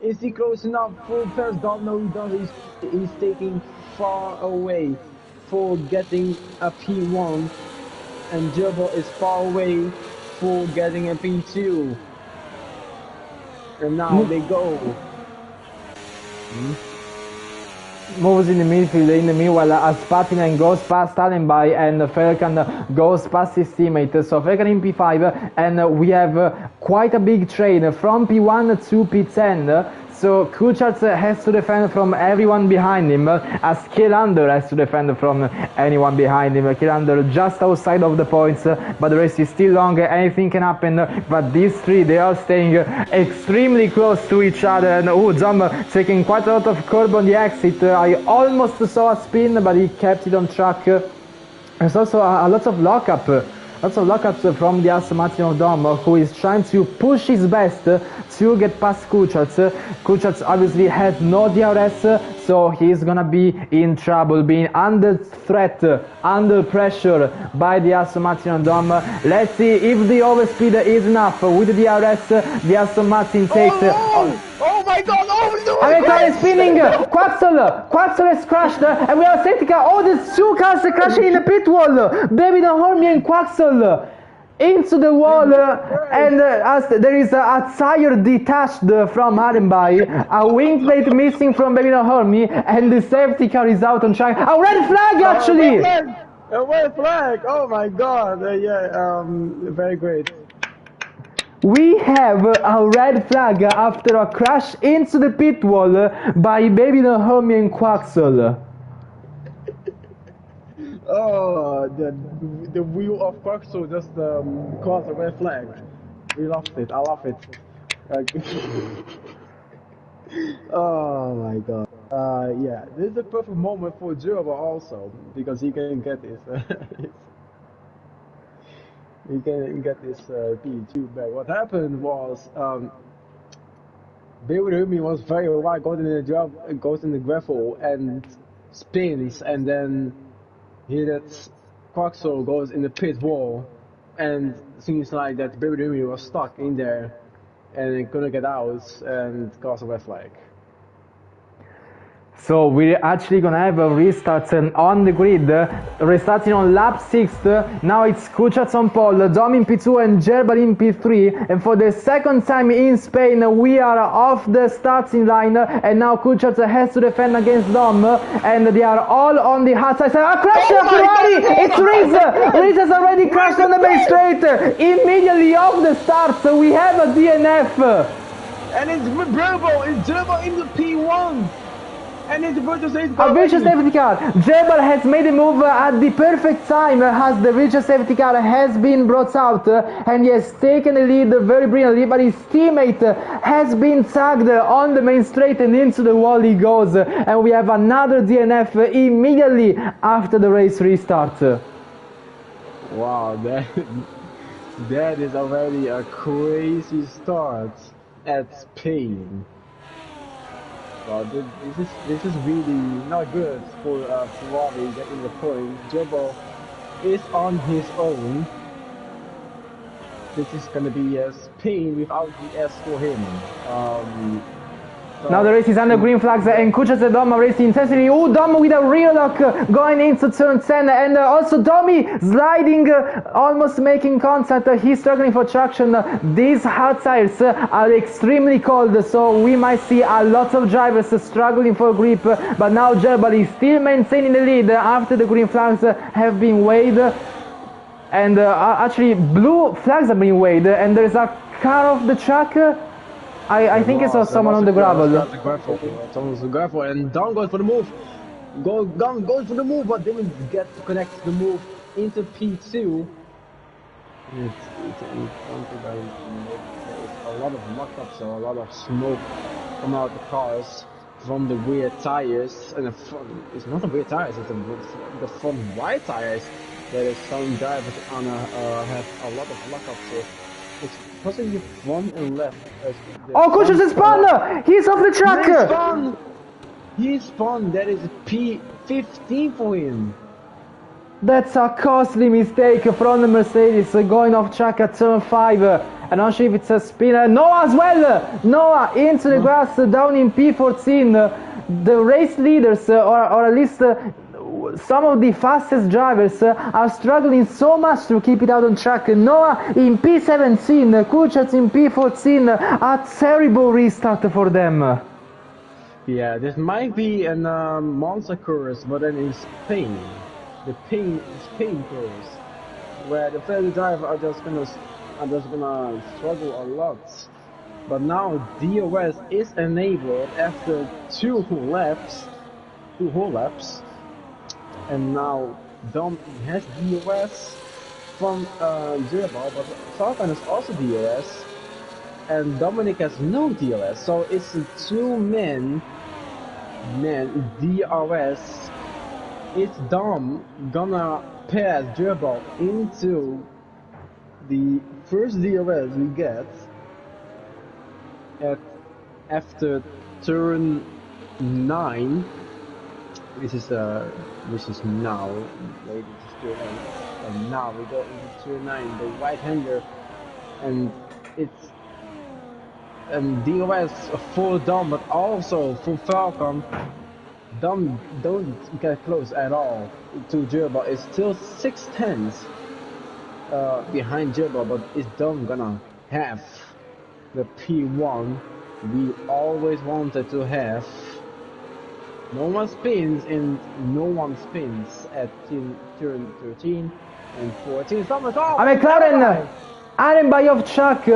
Is he close enough for first Dom? No, he doesn't. He's taking far away for getting a P1. And Jebel is far away for getting a P2. And now they go. Moves in the midfield. In the meanwhile, as Patinen goes past Allenby and Felkan goes past his teammate. So Felkan in P5, and we have quite a big train from P1 to P10. So Kucharz has to defend from everyone behind him, as Kielander has to defend from anyone behind him. Kielander just outside of the points, but the race is still long, anything can happen. But these three, they are staying extremely close to each other. And Dom taking quite a lot of curb on the exit. I almost saw a spin, but he kept it on track. There's also a lot of lockup. Lots of lockups from the Aston Martin of Dom, who is trying to push his best to get past Kucharz. Kucharz obviously has no DRS, so he's gonna be in trouble, being under threat, under pressure by the Aston Martin of Dom. Let's see if the overspeed is enough. With the DRS, the Aston Martin takes... Oh my god, Hamilton is spinning! Quaxel is crashed, and we have a safety car. Oh, there's two cars crashing in the pit wall! David Hormy and Quaxel into the wall, and as there is a tire detached from Allenby, a wing plate missing from David Hormy, and the safety car is out on track. A red flag, actually! A red flag! Oh my god, very great. We have a red flag after a crash into the pit wall by Baby Hormy and Quaxel. Oh, the wheel of Quaxel just caused a red flag. We loved it. I love it. Oh my god. Yeah, this is the perfect moment for Jebel also, because he can get this. He can get this P2 back. What happened was Beirumi was very wide, goes in the gravel and spins, and then he lets Quaxel goes in the pit wall, and seems like that Beirumi was stuck in there and couldn't get out and caused a red flag. So we're actually gonna have a restart on the grid, restarting on lap 6. Now it's Kucharz on pole, Dom in P2 and Jebel in P3, and for the second time in Spain we are off the starting line, and now Kucharz has to defend against Dom, and they are all on the hard side. A crash! Ferrari! It's Riz! Riz has already crashed on the main straight! Immediately off the start we have a DNF! And it's Jebel in the P1! And it's a vicious safety car. Jebel has made a move at the perfect time as the vicious safety car has been brought out, and he has taken the lead very brilliantly, but his teammate has been tagged on the main straight, and into the wall he goes, and we have another DNF immediately after the race restart. Wow, that is already a crazy start at Spain. Well, this is really not good for Ferrari getting the point. Gerbo is on his own. This is gonna be a Spain without the S for him. Now the race is under green flags and Kuchas and Dom are racing intensely. Oh, Dom with a rear lock going into turn 10 and also Domi sliding, almost making contact. He's struggling for traction. These hard tires are extremely cold, so we might see a lot of drivers struggling for grip. But now Gerbal is still maintaining the lead after the green flags have been waved. And actually blue flags have been waved and there's a car off the track. I think I saw someone on the gravel. Someone on the gravel, and Don goes for the move. Don goes for the move, but didn't get to connect the move into P2. It's a lot of lockups, or a lot of smoke coming out of the cars from the rear tires, and the front. It's not the rear tires; it's the front wide tires. There is some drivers on have a lot of lockups. So it's possibly front and left. Oh, Kuchas is spun! He's off the track! He spun! That is P15 for him. That's a costly mistake from the Mercedes going off track at turn 5. I'm not sure if it's a spin. Noah as well! Noah into the grass down in P14. The race leaders, or at least some of the fastest drivers are struggling so much to keep it out on track. Noah in P17, Kuchas in P14, a terrible restart for them. Yeah, this might be a Monza course, but then in Spain, the Spain course, where the fellow drivers are just gonna struggle a lot. But now DOS is enabled after two whole laps. And now Dom has DOS from Gerbo, but Falcon is also DOS, and Dominic has no DOS. So it's a two-man DOS. It's Dom gonna pass Gerbo into the first DOS we get after turn 9. This is now, wait, it's turn 8, and now we go into turn 9, the right-hander, and it's DOS for Dom, but also for Falcon. Dom don't get close at all to Gerbo. It's still 6/10 behind Gerbo, but is Dom gonna have the P1 we always wanted to have? No one spins, and no one spins at turn 13 and 14. A McLaren, Aaron by off track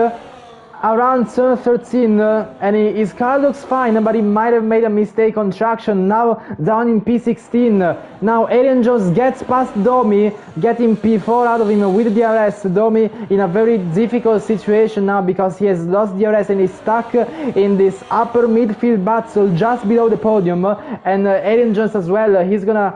around turn 13, and his car looks fine, but he might have made a mistake on traction. Now down in P16. Now Arian Jones gets past Domi, getting P4 out of him with DRS. Domi in a very difficult situation now because he has lost DRS and is stuck in this upper midfield battle just below the podium. And Arian Jones as well, he's gonna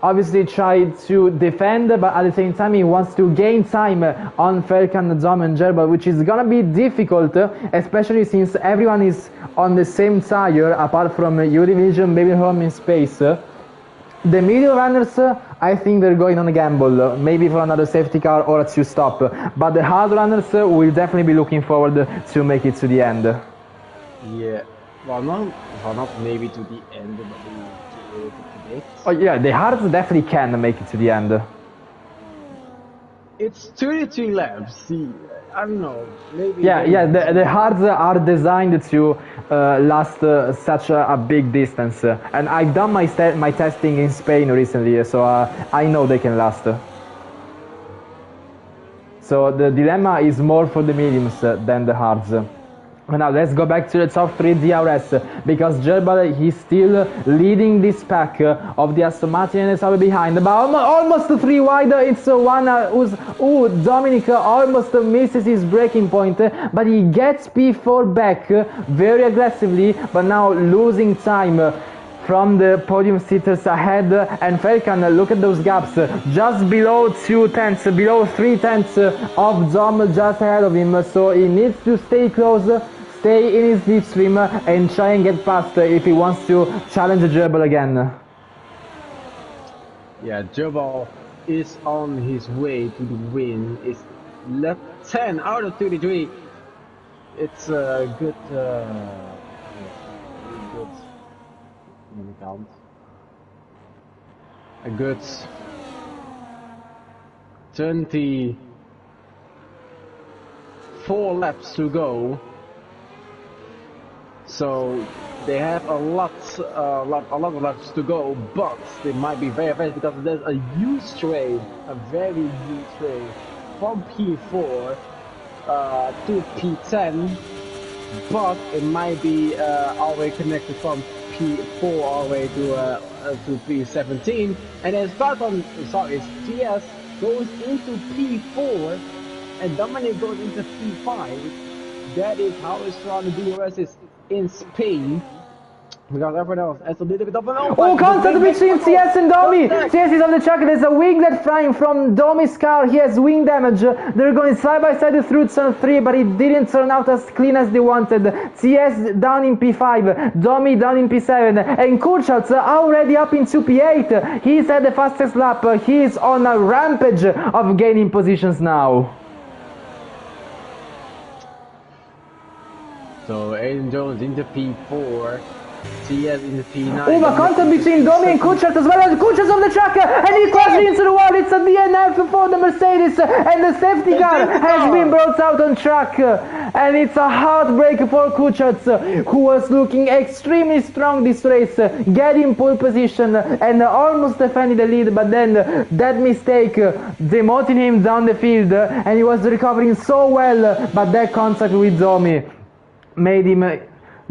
obviously try to defend, but at the same time he wants to gain time on Falcon, Dom and Gerbo, which is gonna be difficult, especially since everyone is on the same tire apart from Univision, maybe home in space. The middle runners, I think they're going on a gamble, maybe for another safety car or a 2-stop, but the hard runners will definitely be looking forward to make it to the end. Yeah, well not maybe to the end, but to oh yeah, the hards definitely can make it to the end. It's 33 laps. See, I don't know. Maybe. Yeah. The hards are designed to last such a big distance, and I've done my testing in Spain recently, so I know they can last. So the dilemma is more for the mediums than the hards. Now let's go back to the top 3 DRS, because Gerbo, he's still leading this pack of the Aston Martin and Sauber behind, but almost 3 wide. It's one Dominic almost misses his braking point, but he gets P4 back very aggressively, but now losing time. from the podium sitters ahead, and Felkan, look at those gaps, just below 2 tenths, below 3 tenths of Dom just ahead of him, so he needs to stay close, stay in his slipstream and try and get past if he wants to challenge Jebel again. Yeah, Jebel is on his way to the win. It's left 10 out of 33. It's a good, good let me count. A good 24 laps to go. So they have a lot of laps to go, but they might be very fast because there's a huge train, a very huge train from P4 to P10, but it might be all the way connected from P4 all the way to P17, and then TS goes into P4, and Dominic goes into P5. That is how it's trying to do the rest is in Spain. Because everyone else has a little bit of an Oh, contact between TS and Domi! TS is on the track, there's a winglet flying from Domi's car, he has wing damage. They're going side by side through turn 3, but it didn't turn out as clean as they wanted. TS down in P5, Domi down in P7, and Kurchat's already up into P8. He's at the fastest lap, he's on a rampage of gaining positions now. So Aiden Jones into P4, TS into P9. Oh, but contact between Domi and Kuchat as well, as Kuchat's on the track, and he crashed into the wall. It's a DNF for the Mercedes, and the safety car has been brought out on track, and it's a heartbreak for Kuchat, who was looking extremely strong this race, getting pole position and almost defending the lead, but then that mistake demoted him down the field, and he was recovering so well, but that contact with Domi made him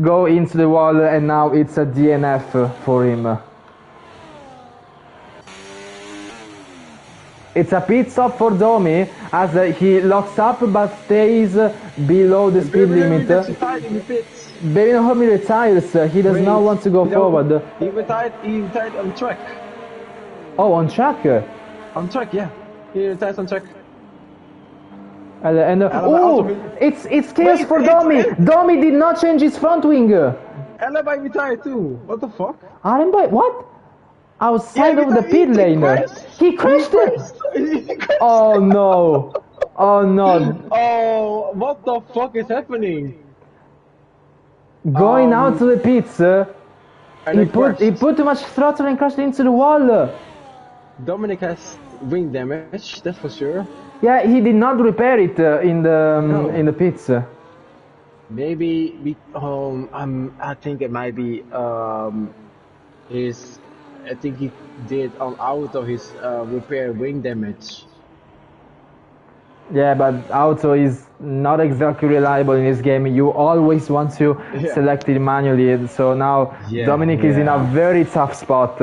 go into the wall, and now it's a DNF for him. It's a pit stop for Domi as he locks up but stays below the speed limit. Baby Homi retires, he does not want to go forward. He retired on track. Oh, on track? On track, yeah. He retired on track. Oh, it's chaos for Domi. Domi did not change his front wing. Alibi retired too. What the fuck? Alibi, what? Outside of the pit lane. He crashed it. Oh no. Oh no. Oh, what the fuck is happening? Going out to the pits. He put too much throttle and crashed into the wall. Dominic has wing damage, that's for sure. Yeah, he did not repair it in the pits. Maybe I think it might be I think he did out of his repair wing damage. Yeah, but auto is not exactly reliable in this game. You always want to select it manually. So now Dominic is in a very tough spot.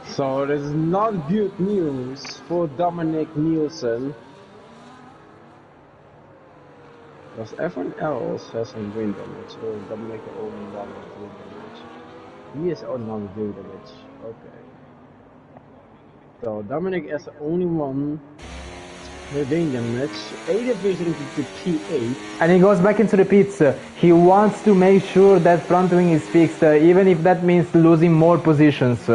So this is not good news for Dominic Nielsen. Because everyone else has some wing damage, so Dominic only one with wing damage. He is only one with wing damage. Okay. So Dominic is the only one with wing damage. 8 division to P8. And he goes back into the pits. He wants to make sure that front wing is fixed, even if that means losing more positions.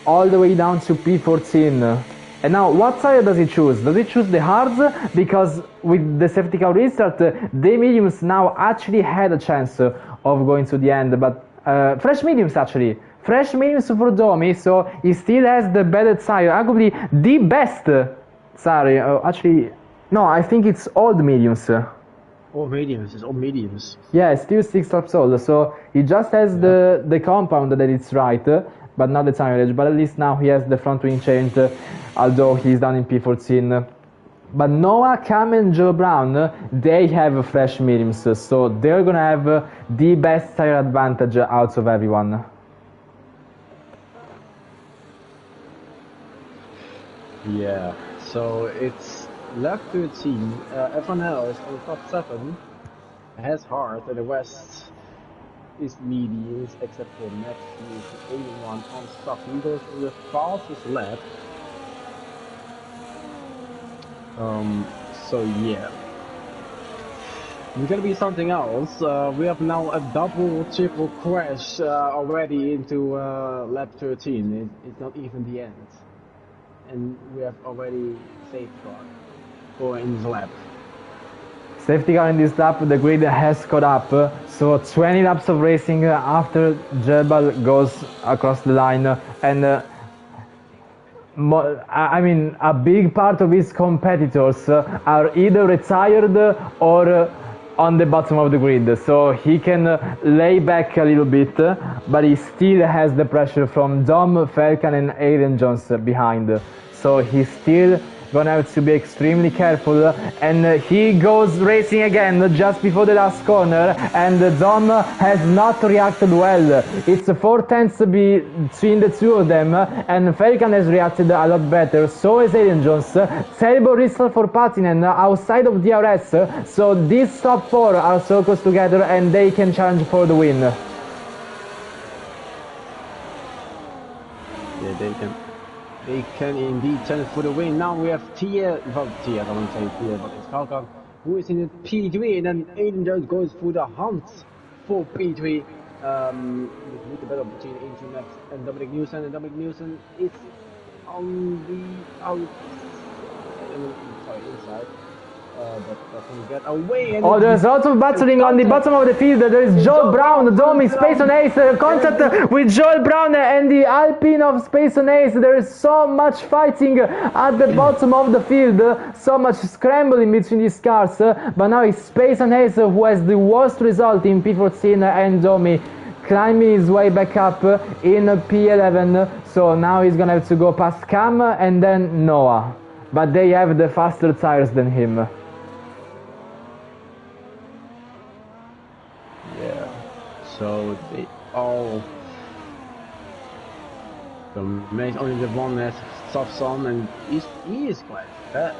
All the way down to P14. And now, what tire does he choose? Does he choose the hards? Because with the safety car restart, the mediums now actually had a chance of going to the end, but fresh mediums actually. Fresh mediums for Domi, so he still has the better tire, arguably the best tire. Actually, no, I think it's old mediums. All mediums, it's all mediums. Yeah, it's still 6 laps old, so he just has the compound that it's right, but not the tire edge. But at least now he has the front wing changed, although he's down in P14. But Noah, Cam and Joe Brown, they have fresh mediums, so they're gonna have the best tire advantage out of everyone. Yeah, so it's lap 13. Everyone else on the top 7 has hard, and the rest is mediums, except for Max. He is the only one on soft. He goes for the fastest lap. So yeah. It's gonna be something else. We have now a double, triple crash already into lap 13. It's not even the end. And we have already safety car for in this lap. Safety car in this lap, the grid has caught up, so 20 laps of racing after Jebal goes across the line, and I mean, a big part of his competitors are either retired or on the bottom of the grid, so he can lay back a little bit, but he still has the pressure from Dom, Falcon and Aiden Jones behind, so he's still gonna have to be extremely careful, and he goes racing again just before the last corner, and Dom has not reacted well. It's 4 tenths between the two of them, and Falcon has reacted a lot better, so is Aiden Jones. Terrible result for Patinen outside of DRS, so these top 4 are so close together and they can challenge for the win. Yeah, they can indeed challenge for the win. Now we have Tia, well, Tia, I won't say Tia, but it's Falcon, who is in the P3, and then Aiden Jones goes for the hunt for P3. With the battle between Aiden Max and Dominic Newson, and Dominic Newson is on the inside. But doesn't get away. And oh, there's lots of battling on the bottom of the field. There is Joel Brown, Domi, Space on Ace, contact with Joel Brown and the Alpine of Space on Ace. There is so much fighting at the bottom of the field, so much scrambling between these cars. But now it's Space on Ace who has the worst result in P14, and Domi climbing his way back up in P11. So now he's gonna have to go past Cam and then Noah. But they have the faster tires than him. So they all, so only the one has softs on, and he is quite fast.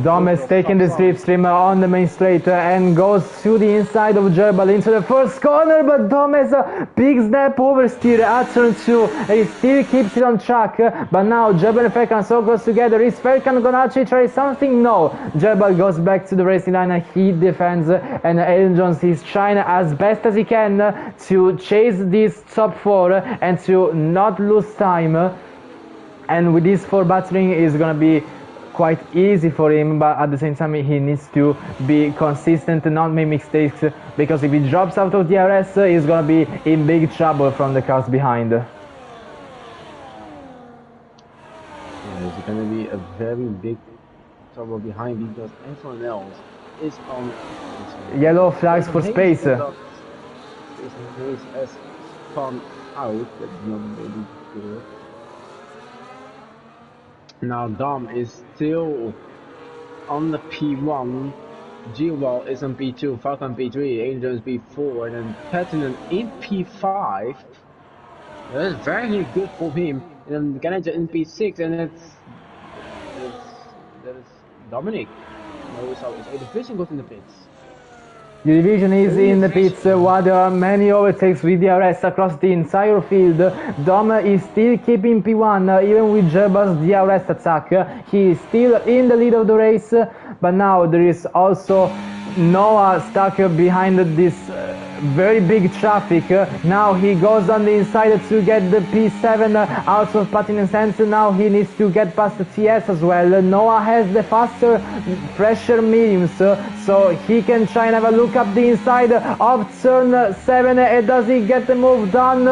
Dom has taken the slipstream on the main straight and goes to the inside of Jebal into the first corner, but Dom has a big snap oversteer at turn 2. He still keeps it on track, but now Jebal and Falcon so close together. Is Falcon gonna actually try something? No. Jebal goes back to the racing line, he defends, and Aiden Jones is trying as best as he can to chase this top 4 and to not lose time. And with these 4 battling is gonna be quite easy for him, but at the same time he needs to be consistent and not make mistakes, because if he drops out of DRS he's gonna be in big trouble from the cars behind. Yeah, it's gonna be a very big trouble behind, because everyone else is on yellow flags for Space. Space has spun out, that's not really good. Now Dom is still on the P1, G-Wall is on P2, Falcon P3, Aiden Jones P4, and then Patinen in P5. That's very good for him. And then Ganager in P6, and that is Dominic. No, so it's a division goes in the pits. The division is in the pits while there are many overtakes with DRS across the entire field. Dom is still keeping P1 even with Jebal's DRS attack. He is still in the lead of the race, but now there is also Noah stuck behind this very big traffic. Now he goes on the inside to get the P7 out of Patinen's hands. Now he needs to get past the TS as well. Noah has the faster, fresher mediums, so he can try and have a look up the inside of turn 7. Does he get the move done?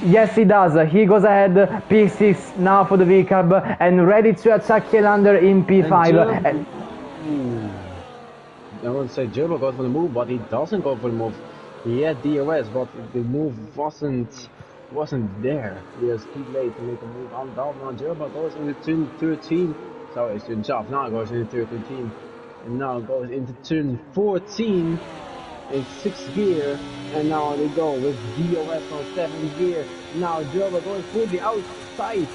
Yes, he does. He goes ahead, P6 now for the V-Carb, and ready to attack Helander in P5. I would say Gerber goes for the move, but he doesn't go for the move. He had DRS, but the move wasn't there. He was too late to make a move on down. Now Gerber goes into turn 13. Sorry, it's turn 12. Now it goes into turn 13. And now it goes into turn 14 in 6th gear. And now they go with DRS on 7th gear. Now Gerber goes for the outside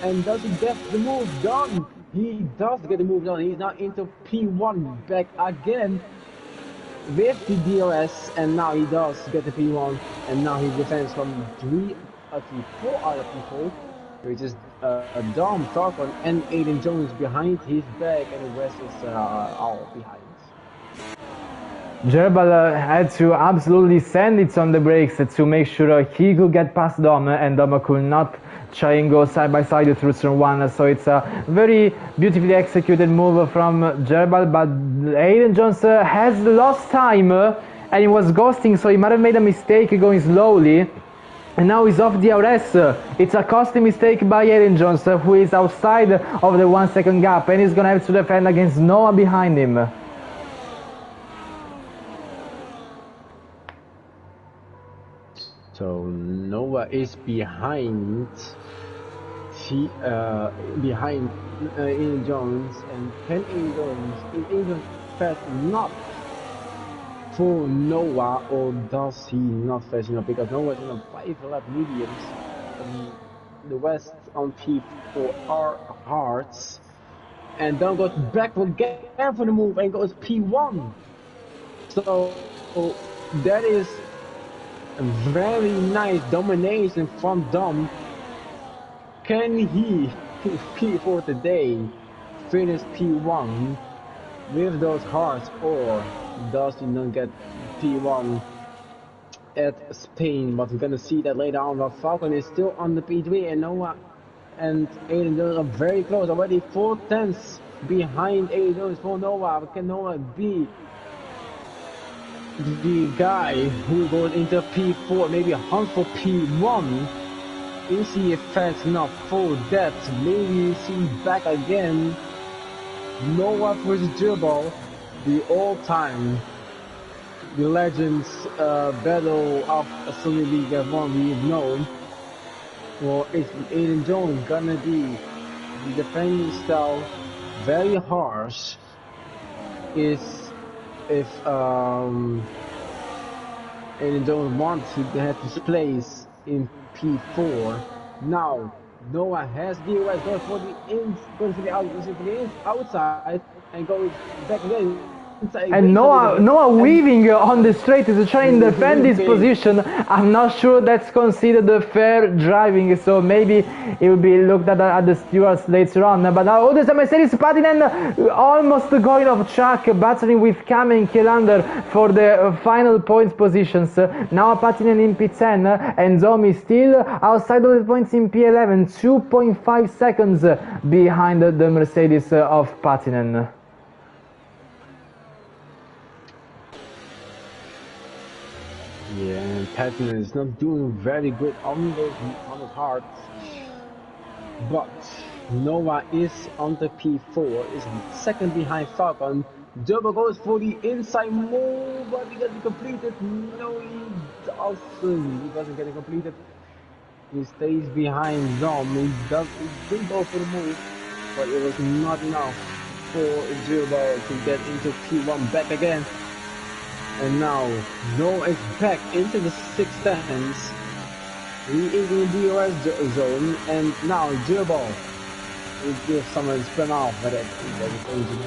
And does he get the move done? He does get the move done. He's now into P1 back again with the DRS, and now he does get the P1, and now he defends from 3 out of 4 out of P4, which is Dom, Falcon, and Aiden Jones behind his back, and the rest is all behind. Gerbal had to absolutely send it on the brakes to make sure he could get past Dom, and Dom could not try and go side by side through turn 1. So it's a very beautifully executed move from Gerbal, but Aiden Jones has lost time and he was ghosting, so he might have made a mistake going slowly. And now he's off DRS. It's a costly mistake by Aiden Jones, who is outside of the 1 second gap, and he's gonna have to defend against Noah behind him. So Noah is behind Ian Jones, and can Ian Jones is even fast enough for Noah, or does he not fast enough? Because Noah is in a 5-lap mediums, the West on P4 are hards, and then goes back again for the move and goes P1. So that is very nice domination from Dom. Can he P4 today finish P1 with those hearts, or does he not get P1 at Spain? But we're gonna see that later on. But Falcon is still on the P3, and Noah and Aiden Jones are very close, already 4/10 behind Aiden Jones for Noah. Can Noah be the guy who goes into P4, maybe a hunt for P1? Is he fast enough for that? Maybe see back again. Noah versus Gerbal, the all-time, the legends battle of Sunday League F1 we've known. Or is Aiden Jones gonna be the defending style very harsh? If Aiden Jones wants to have his place in P4. Now Noah has DRS, goes for the outside, and goes back again. And Noah weaving on the straight to try and defend his position. I'm not sure that's considered fair driving, so maybe it will be looked at the stewards later on. But now there's a Mercedes Pattinen almost going off track, battling with Cam and Kielander for the final points positions. Now Pattinen in P10, and Dom is still outside of the points in P11, 2.5 seconds behind the Mercedes of Pattinen. Yeah, and Pattinen is not doing very good on those hearts, but Noah is on the P4, is second behind Falcon. Gerbal goes for the inside move, but he doesn't complete it. No, he doesn't. He doesn't get it completed. He stays behind Dom. He did go for the move, but it was not enough for Gerbal to get into P1 back again. And now Noah is back into the 6/10. He is in the DRS zone, and now Gerbal will give someone a spin off, but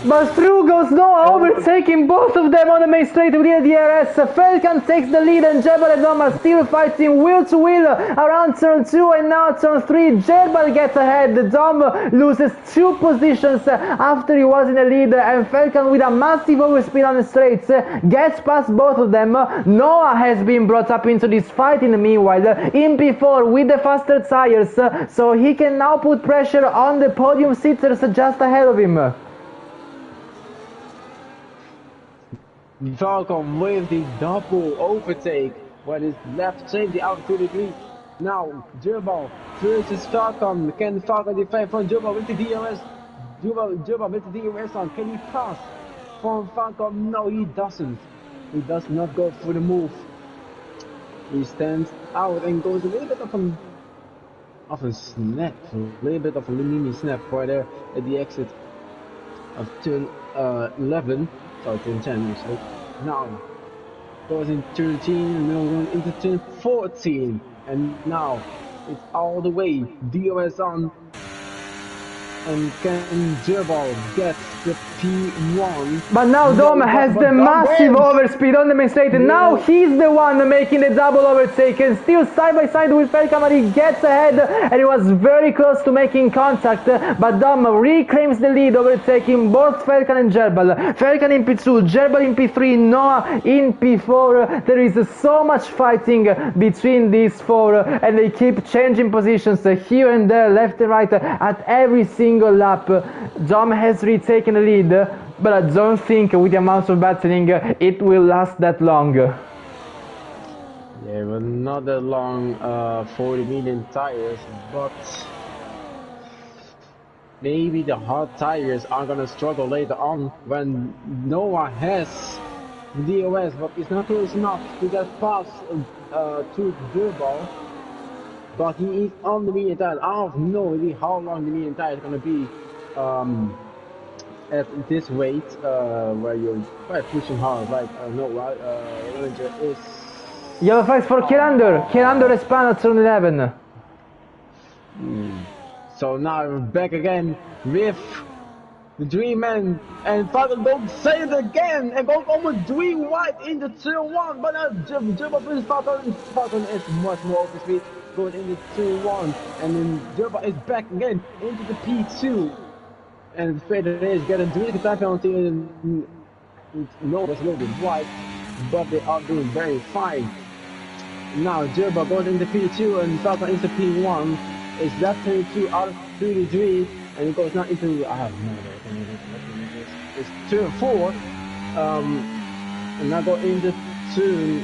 but through goes Noah, overtaking both of them on the main straight with the DRS. Falcon takes the lead, and Gerbal and Dom are still fighting wheel to wheel around turn 2 and now turn 3. Gerbal gets ahead. Dom loses 2 positions after he was in the lead, and Falcon, with a massive overspeed on the straights, gets past both of them. Noah has been brought up into this fight in the meanwhile in P4 with the faster tires, so he can now put pressure on the podium sitters just ahead of him. Falcon with the double overtake, but his left safety out to the lead. Now Gerbal versus Falcon. Can Falcon defend from Gerbal with the DRS? Gerbal with the DRS on. Can he pass from Falcon? No, he doesn't. He does not go for the move. He stands out and goes a little bit of a snap, a little bit of a mini snap right there at the exit of turn 11, sorry, turn 10 actually. Now goes in turn 13 and then going into turn 14, and now it's all the way DRS on And can Gerbil get the P1? But now Dom has the massive overspeed on the main straight, and now he's the one making the double overtake, and still side by side with Felkan, but he gets ahead, and he was very close to making contact, but Dom reclaims the lead, overtaking both Felkan and Gerbil. Felkan in P2, Gerbil in P3, Noah in P4. There is so much fighting between these four, and they keep changing positions here and there, left and right, at every single lap. Dom has retaken the lead, but I don't think with the amount of battling it will last that long. Yeah, but not that long, 40 million tires, but maybe the hard tires are gonna struggle later on when Noah has DOS, but it's not close enough to get past to Gerbil. But he is on the medium tire. I have no idea how long the medium tire is gonna be at this weight, where you're quite pushing hard. Like Noah Ranger is. Yellow flags for Kirander. Kirander is panel turn 11. So now we're back again with the Dream Man, and Falcon don't say it again and go almost Dream White into turn 1, but now Gerbil versus Falcon. Falcon is much more over speed going into turn 1, and then Gerbil is back again into the P2, and Federer is getting 3 time penalty, and no, it's a little bit wide, but they are doing very fine. Now Gerbil goes into P2 and Falcon into P1. It's left 32 out of 33, and it goes now into, I have no idea. It's turn 4, and now go into turn,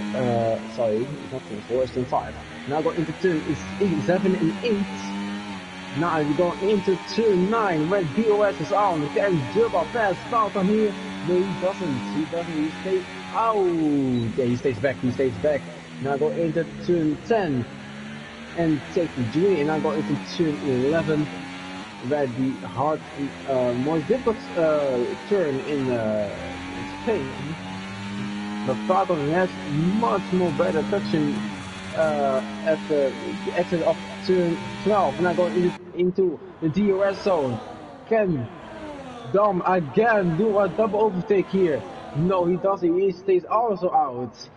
sorry, it's not turn 4, it's turn 5. Now go into turn 7 and 8. Now you go into turn 9, where DOS is on. Can Gerbil pass Falcon here? No, he doesn't. He stays out. Yeah, he stays back. Now go into turn 10 and take the Dream, and now go into turn 11, where the hard, more difficult turn in Spain. But Falcon has much more better touching at the exit of turn 12, and now go into the DRS zone. Can Dom again do a double overtake here? No, he doesn't. He stays also out.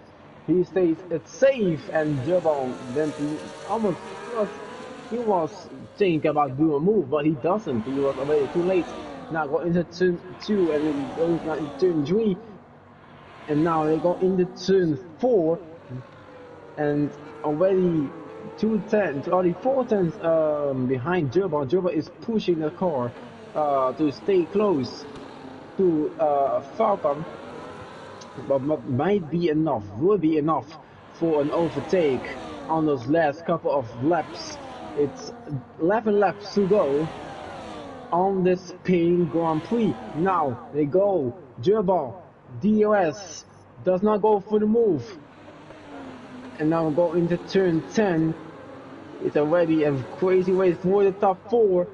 He stays safe, and Gerbil then almost was thinking about doing a move, but he doesn't. He was already too late. Now go into turn 2, and then goes now into turn 3, and now they go into turn 4, and already 4 tenths behind Gerbil. Gerbil is pushing the car to stay close to Falcon. But will be enough for an overtake on those last couple of laps. It's 11 laps to go on this Spain Grand Prix. Now they go, Gerbil, DOS does not go for the move, and now go into turn 10. It's already a crazy race for the top 4,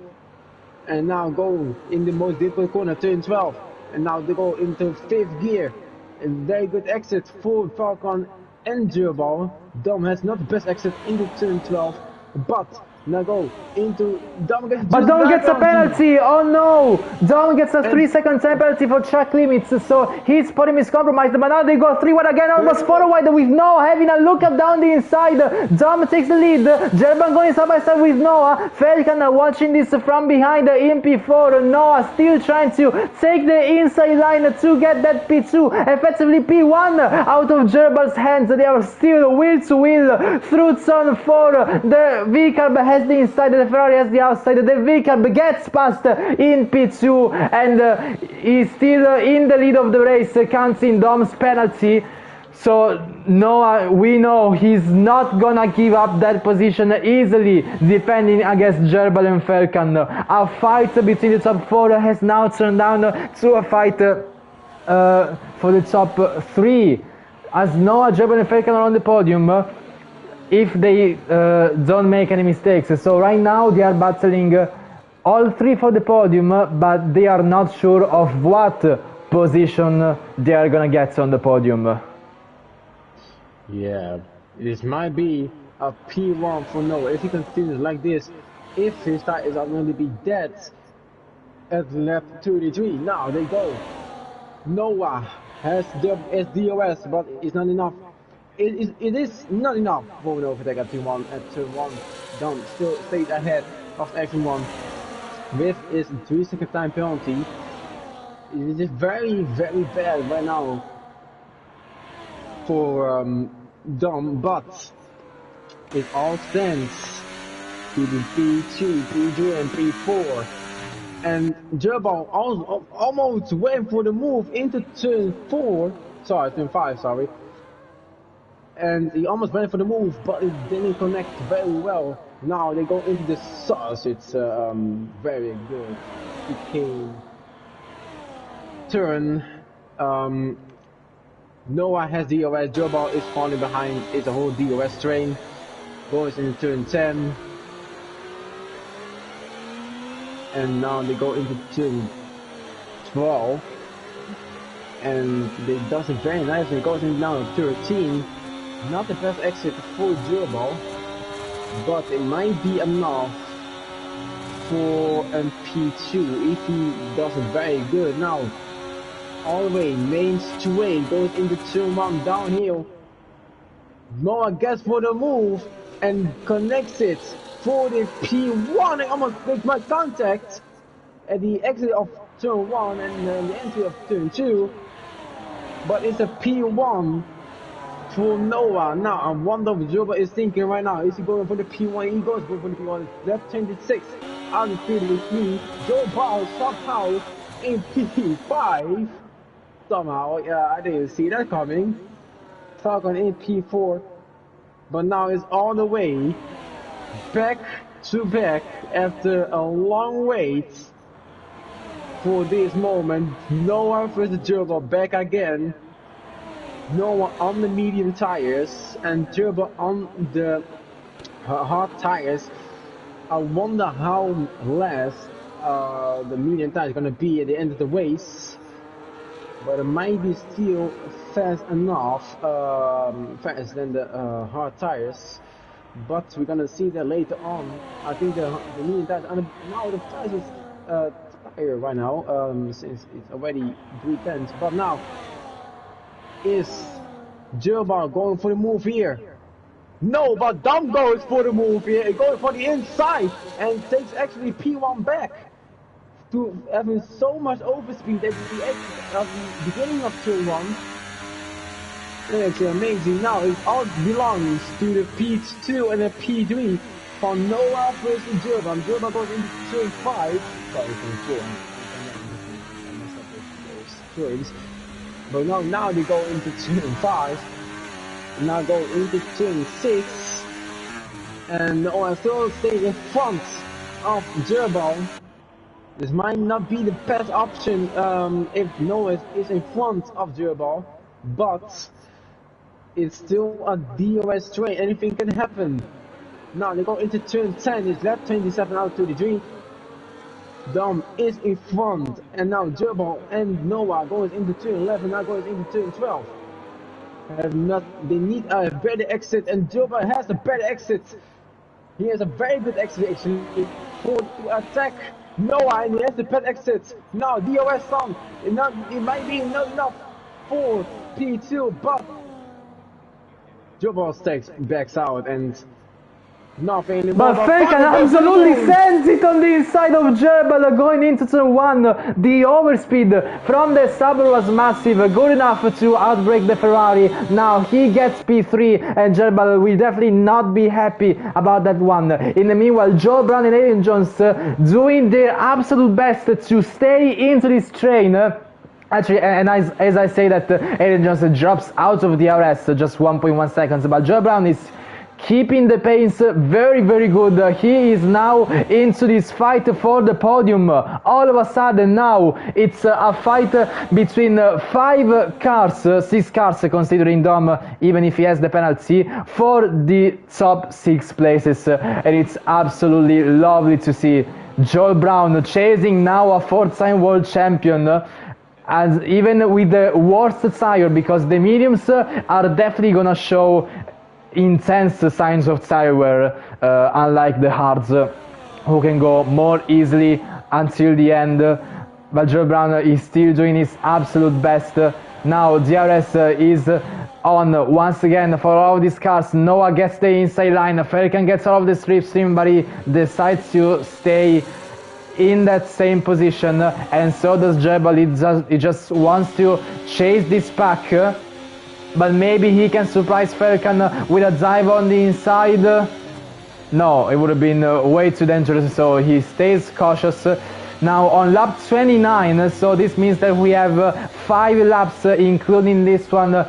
and now go in the most difficult corner, turn 12, and now they go into 5th gear. A very good exit for Falcon and Gerbil. Dom has not the best exit into turn 12, but now go into Dom gets a penalty. Oh no! Dom gets a 3-second time penalty for track limits, so his podium is compromised. But now they go 3-wide again, almost 4-wide with Noah having a look up down the inside. Dom takes the lead. Gerbil going side by side with Noah. Felkan watching this from behind in P4. Noah still trying to take the inside line to get that P2. Effectively P1 out of Gerbil's hands. They are still wheel to wheel through turn 4. The vehicle has the inside, the Ferrari has the outside. The vehicle gets past in P2, and is still in the lead of the race, counting Dom's penalty. So Noah, we know he's not gonna give up that position easily, defending against Gerbil and Felkan. A fight between the top 4 has now turned down to a fight for the top 3, as Noah, Gerbil and Felkan are on the podium if they don't make any mistakes. So right now they are battling all 3 for the podium, but they are not sure of what position they are gonna get on the podium. Yeah, this might be a P1 for Noah. If he continues like this, if his tires are going to be dead, at lap 33. Now they go. Noah has the SDOS, but it's not enough. It is not enough for an overtake at turn 1. At turn 1, Dom still stays ahead of everyone with his 3-second time penalty. It is very, very bad right now for Dom, but it all stands to the P2, P3, and P4. And Gerbo almost went for the move into turn 5, sorry. And he almost went for the move, but it didn't connect very well. Now they go into the sauce. It's very good. Became turn. Noah has DOS. Gerbo is falling behind. It's a whole DOS train. Goes into turn 10. And now they go into turn 12, and they does it very nicely. It goes into now 13. Not the best exit for Gerbo, but it might be enough for P2 if he does it very good. Now, all the way main straight goes into turn 1 downhill. Noah gets for the move and connects it for the P1. I almost make my contact at the exit of turn 1 and the entry of turn 2, but it's a P1 for Noah. Now I wonder what Gerbo is thinking right now. Is he going for the P1? He goes for the P1. Left 26 out of 33. Gerbo somehow in P5. Somehow, yeah, I didn't see that coming. Falcon in P4, but now it's all the way back to back after a long wait for this moment. Noah versus Gerbo back again. Noah on the medium tires and Gerbo on the hard tires. I wonder how last the medium tire is going to be at the end of the race, but it might be still fast enough, faster than the hard tires. But we're gonna see that later on. I think the medium tires now the tires is tired right now, since it's already 3/10. But now is Gerbo going for the move here? No, but Dom goes for the move here. It goes for the inside and takes actually P1 back to having so much overspeed at the beginning of turn 1. It's amazing. Now it all belongs to the P2 and the P3 for Noah versus Gerbo. And Gerbo goes into turn 5. Sorry, turn 4. Turns. But now they go into turn 5. Now go into turn 6. And Noah still stays in front of Gerbo. This might not be the best option if Noah is in front of Gerbo, but it's still a DOS train. Anything can happen. Now they go into turn 10. It's lap 27 out of 33. Dom is in front, and now Gerbo and Noah goes into turn 11. Now goes into turn 12. They need a better exit, and Gerbo has a better exit. He has a very good exit actually to attack Noah, and he has the better exit. Now DOS on. It might be not enough for P2, but Gerbo backs out and nothing anymore. But Fakan absolutely sends it on the inside of Gerbo going into turn 1. The overspeed from the Subaru was massive, good enough to outbrake the Ferrari. Now he gets P3 and Gerbo will definitely not be happy about that one. In the meanwhile, Joe Brown and Adrian Jones doing their absolute best to stay into this train. Actually, and as I say that Adrian Jones drops out of the RS just 1.1 seconds, but Joe Brown is keeping the pace very, very good. He is now into this fight for the podium. All of a sudden now it's a fight between 5 cars, 6 cars considering Dom, even if he has the penalty, for the top 6 places. And it's absolutely lovely to see Joel Brown chasing now a 4-time world champion. And even with the worst tire, because the mediums are definitely gonna show intense signs of tire wear, unlike the hards, who can go more easily until the end, but Joe Brown is still doing his absolute best. Now DRS is on once again for all of these cars. Noah gets the inside line, Falcon gets all of the slipstream, but he decides to stay in that same position, and so does Jebel. He just wants to chase this pack, but maybe he can surprise Falcon with a dive on the inside. No, it would have been way too dangerous, so he stays cautious. Now on lap 29, so this means that we have 5 laps, including this one,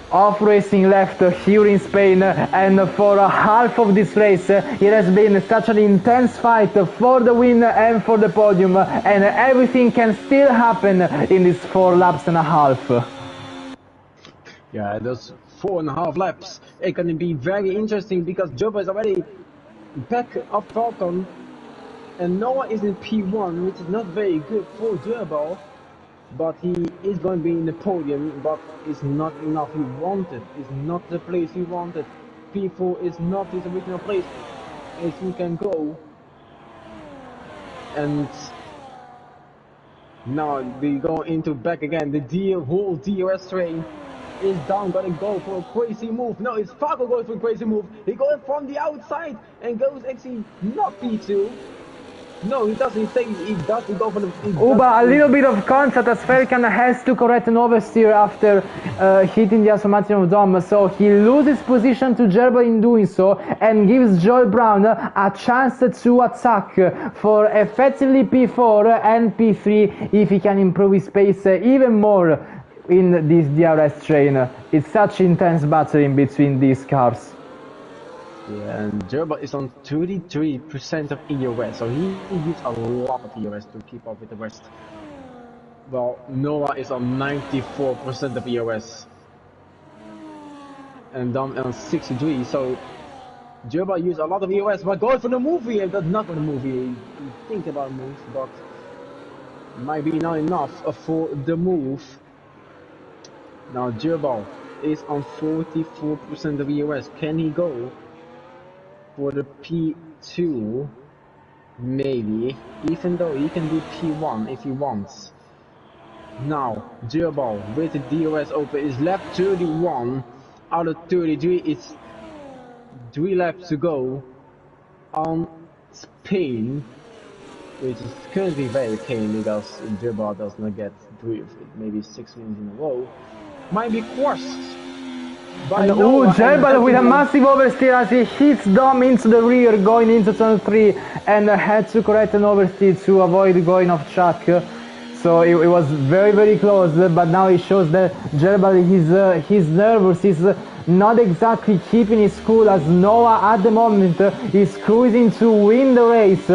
of racing left here in Spain, and for half of this race it has been such an intense fight for the win and for the podium, and everything can still happen in these 4 laps and a half. Yeah, those 4.5 laps are going to be very interesting because Joba is already back up Falcon, and Noah is in P1, which is not very good for Jebel. But he is going to be in the podium, but it's not enough. He wanted, it's not the place he wanted. P4 is not his original place. If he can go, and now we go into back again. The whole DRS train is down, gonna go for a crazy move. No, it's Falco going for a crazy move. He goes from the outside and goes actually not P2. No, he doesn't say he doesn't go for the... But a little bit of contact as Falcon has to correct an oversteer after hitting the Asomatium Dome, so he loses position to Gerber in doing so, and gives Joel Brown a chance to attack for effectively P4 and P3 if he can improve his pace even more in this DRS train. It's such intense battle in between these cars. Yeah, and Gerber is on 33% of EOS, so he used a lot of EOS to keep up with the rest. Well, Noah is on 94% of EOS. And Dom on 63, so Gerber used a lot of EOS, but going for the movie, and that's not for the movie. You think about moves, but might be not enough for the move. Now Gerber is on 44% of EOS. Can he go for the P2? Maybe, even though he can do P1 if he wants. Now Gerber with the DRS open is lap 31 out of 33. It's 3 laps to go on Spain, which is currently very keen because Gerber does not get 3, maybe 6 wins in a row. Might be forced. Gerber with a massive oversteer as he hits Dom into the rear going into turn 3, and had to correct an oversteer to avoid going off track. So it was very, very close, but now it shows that Gerber he's nervous, he's not exactly keeping his cool, as Noah at the moment is cruising to win the race.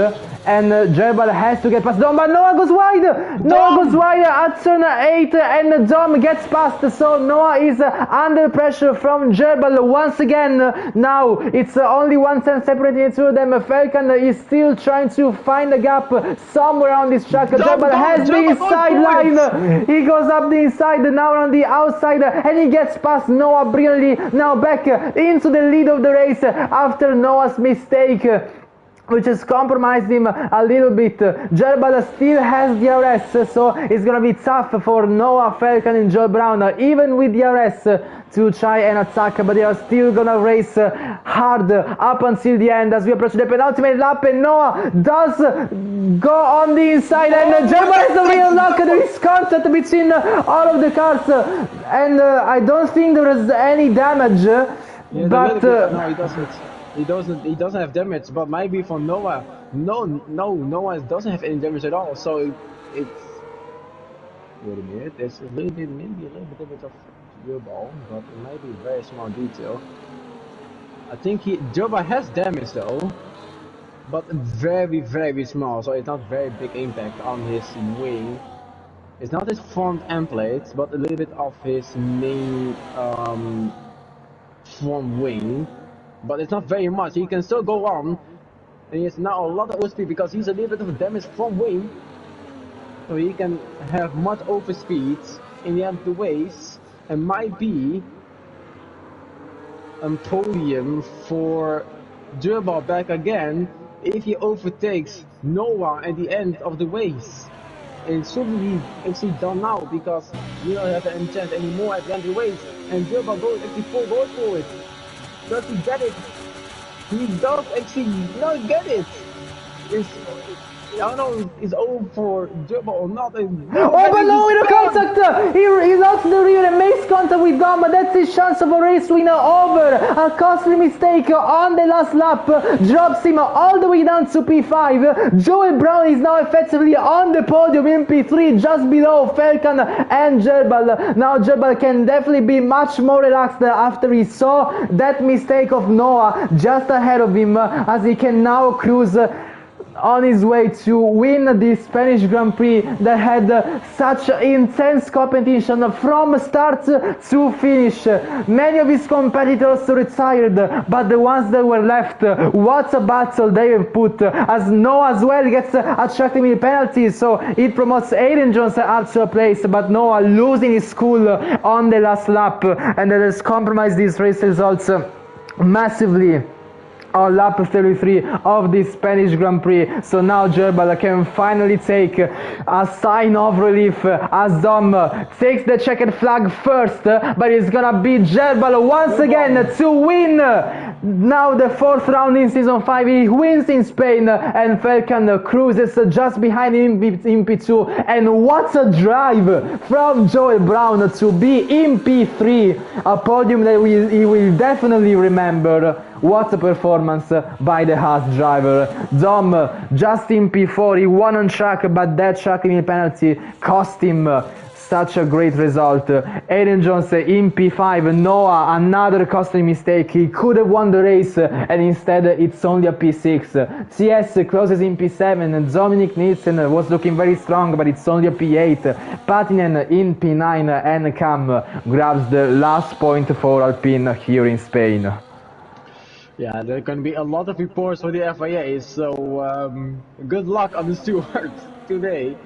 And Gerber has to get past Dom, but Noah goes wide! Noah goes wide at turn 8, and Dom gets past, so Noah is under pressure from Gerber once again. Now it's only 1 turn separating the two of them. Falcon is still trying to find a gap somewhere on this track. Gerber has the inside line, he goes up the inside, now on the outside, and he gets past Noah brilliantly, now back into the lead of the race after Noah's mistake, which has compromised him a little bit. Gerber still has DRS, so it's gonna be tough for Noah, Falcon and Joel Brown, even with DRS, to try and attack, but they are still gonna race hard up until the end as we approach the penultimate lap, and Noah does go on the inside, and Gerber has a real knock. There is contact between all of the cars, and I don't think there is any damage, yeah, but... no, he doesn't. He doesn't have damage, but maybe for Noah, Noah doesn't have any damage at all. So it's wait a minute. There's a little bit, maybe a little bit of real ball, but it might be a very small detail. I think Joba has damage though, but very, very small. So it's not very big impact on his wing. It's not his front end plate, but a little bit of his main front wing. But it's not very much. He can still go on, and he has now a lot of overspeed because he's a little bit of damage from wing, so he can have much overspeed in the end of the race, and might be a podium for Gerber back again if he overtakes Noah at the end of the race, and suddenly actually done now because we don't have any chance anymore at the end of the race, and Gilbert goes actually full goes for it. Does he get it? He does actually not get it. It's, I don't know if it's over for Gilbert or not. And Noah Oh, but getting no, the with the spin! contact! He lost the rear and makes contact with Dom, but that's his chance of a race winner over. A costly mistake on the last lap drops him all the way down to P5. Joel Brown is now effectively on the podium in P3, just below Falcon and Gerbal. Now Gerbal can definitely be much more relaxed after he saw that mistake of Noah just ahead of him, as he can now cruise on his way to win the Spanish Grand Prix that had such intense competition from start to finish. Many of his competitors retired, but the ones that were left, what a battle they have put, as Noah as well gets attracted with penalties, so it promotes Aiden Jones up to a place, but Noah losing his cool on the last lap, and that has compromised these race results massively on lap 33 of the Spanish Grand Prix. So now Gerbal can finally take a sign of relief as Dom takes the checkered flag first, but it's gonna be Gerbal once again to win now the fourth round in Season 5. He wins in Spain, and Falcon cruises just behind him in P2, and what a drive from Joel Brown to be in P3, a podium that he will definitely remember. What a performance by the Haas driver. Dom just in P4, he won on track, but that track limit penalty cost him such a great result. Aiden Jones in P5, Noah, another costly mistake. He could have won the race, and instead it's only a P6. TS closes in P7, Dominic Nielsen was looking very strong, but it's only a P8. Patinen in P9, and Cam grabs the last point for Alpine here in Spain. Yeah, there are going to be a lot of reports for the FIA, so good luck on the stewards today.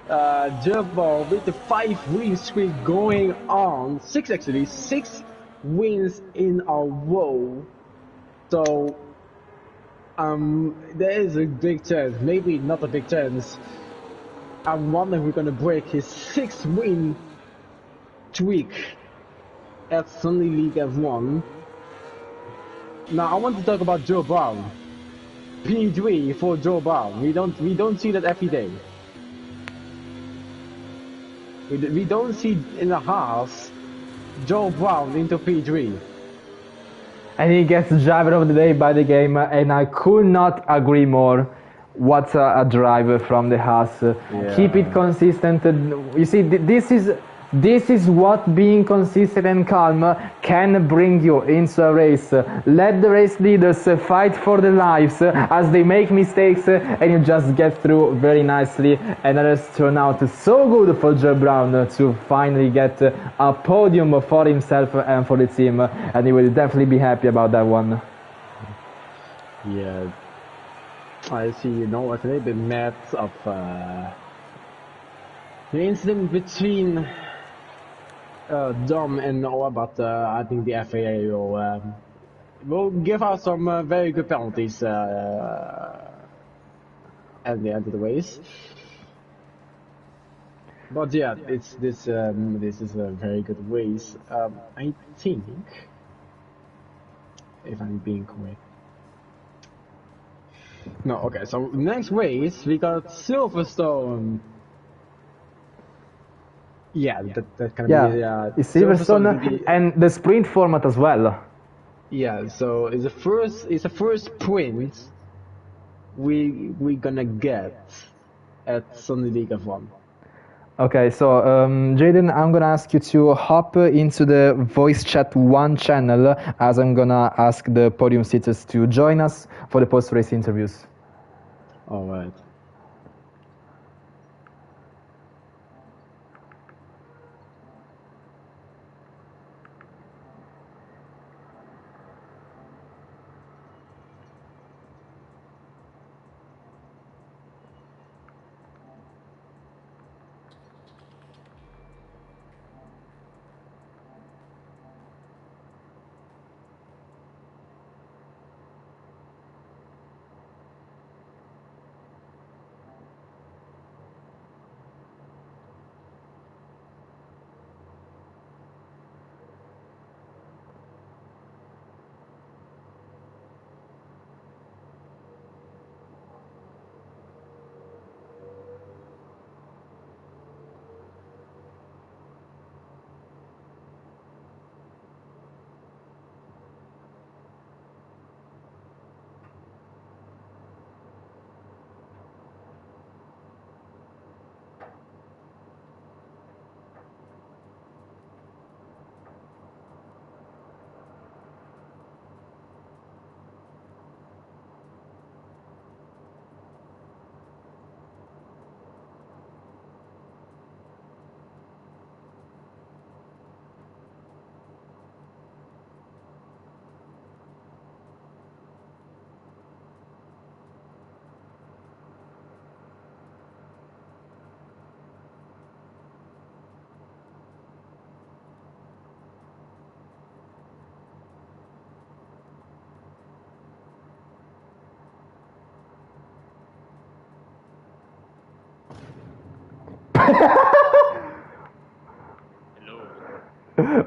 Gerbo with the 5-win streak going on, 6 actually, 6 wins in a row. So there is a big chance, maybe not a big chance. I wonder if we're going to break his 6-win streak at Sunday League F1. Now I want to talk about Joe Brown. P3 for Joe Brown. We don't see that every day. We don't see in the Haas Joe Brown into P3. And he gets driver of the day by the game, and I could not agree more. What a driver from the Haas. Yeah. Keep it consistent. You see, this is what being consistent and calm can bring you into a race. Let the race leaders fight for their lives as they make mistakes, and you just get through very nicely. And that has turned out so good for Joe Brown to finally get a podium for himself and for the team, and he will definitely be happy about that one. Yeah, I see. You know, a little bit mad of the incident between Dom and Noah, but I think the FAA will give us some very good penalties at the end of the race. But yeah, this is a very good race. I think, if I'm being correct. No, okay. So next race we got Silverstone. Yeah, that can be it's Silverstone and the sprint format as well. Yeah, so it's the first sprint we gonna get at Sunday League F1. Okay, so Jaden, I'm gonna ask you to hop into the voice chat 1 channel, as I'm gonna ask the podium sitters to join us for the post-race interviews. All right.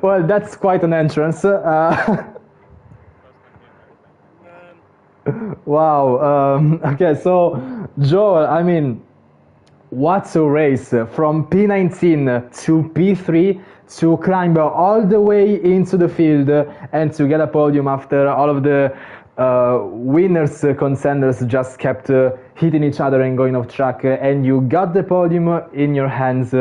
Well, that's quite an entrance. First time here, man. Wow. Okay, so Joel, I mean, what a race from P19 to P3 to climb all the way into the field and to get a podium after all of the winners, contenders just kept hitting each other and going off track, and you got the podium in your hands.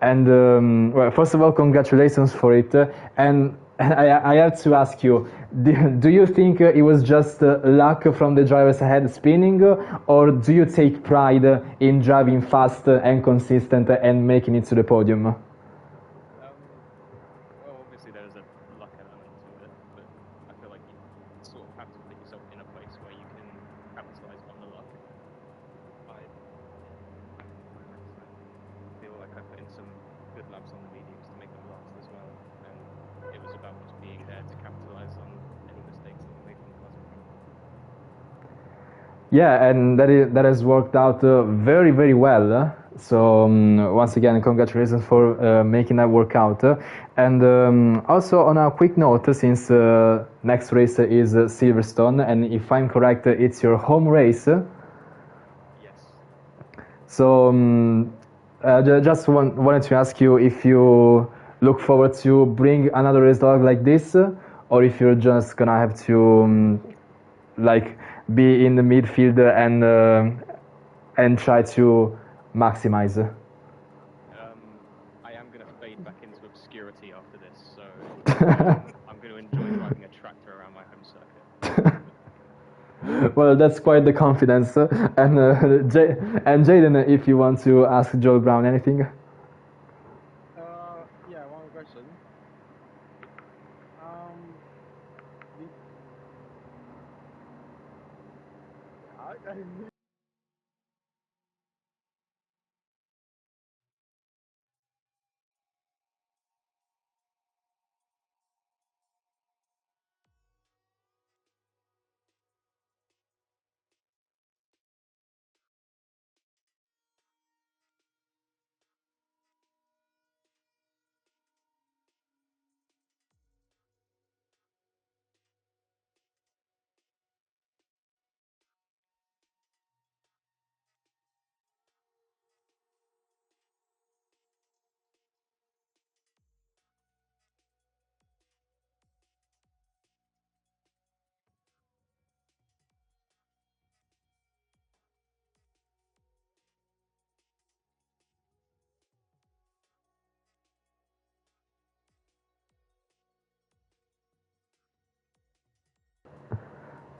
And well, first of all, congratulations for it. And I have to ask you, do you think it was just luck from the drivers ahead spinning, or do you take pride in driving fast and consistent and making it to the podium? Well, obviously there's a luck element to it, but I feel like you sort of have to put yourself in a place where you can capitalize on the luck. I, in my race, I feel like I put in some good laps on the mediums to make them last as well, and it was about just being there to capitalize on any mistakes that were made from the cars in front. Yeah, and that has worked out very, very well. So once again, congratulations for making that work out. And also on a quick note, since next race is Silverstone, and if I'm correct, it's your home race. Yes. So just wanted to ask you if you look forward to bring another race dog like this, or if you're just gonna have to like be in the midfield and try to maximize. I am going to fade back into obscurity after this, so I'm going to enjoy driving a tractor around my home circuit. Well, that's quite the confidence. And Jaden, if you want to ask Joel Brown anything. Yeah, one question. Did, I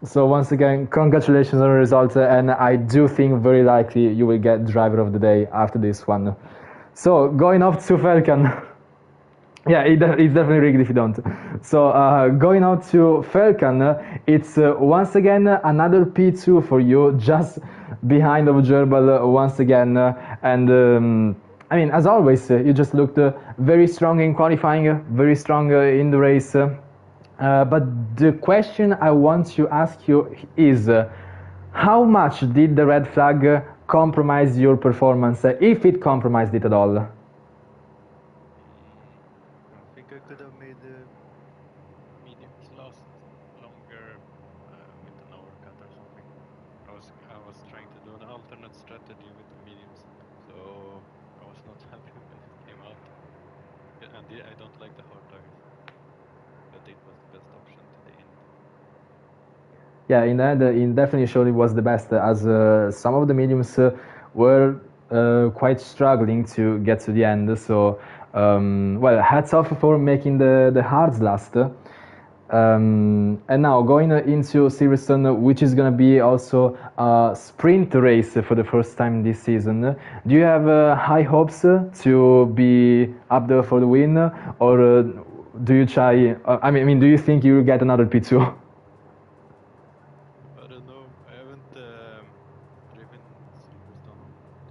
So once again, congratulations on the result, and I do think very likely you will get driver of the day after this one. So going off to Falcon. Yeah, it's definitely rigged if you don't. So going out to Falcon, it's once again another P2 for you, just behind of Gerbal once again. And I mean, as always, you just looked very strong in qualifying, very strong in the race. But the question I want to ask you is, how much did the red flag compromise your performance, if it compromised it at all? I think I could have made the mediums last longer with an overcut or something. I was trying to do an alternate strategy with the mediums, so I was not happy when it came out. And I don't like the hard tires, but it was the best option to the end. Yeah, in the end, it definitely showed it was the best, as some of the mediums were quite struggling to get to the end. So, well, hats off for making the hards last. And now going into Silverstone, which is going to be also a sprint race for the first time this season. Do you have high hopes to be up there for the win, or do you try? I mean, do you think you will get another P2? I don't know. I haven't driven Silverstone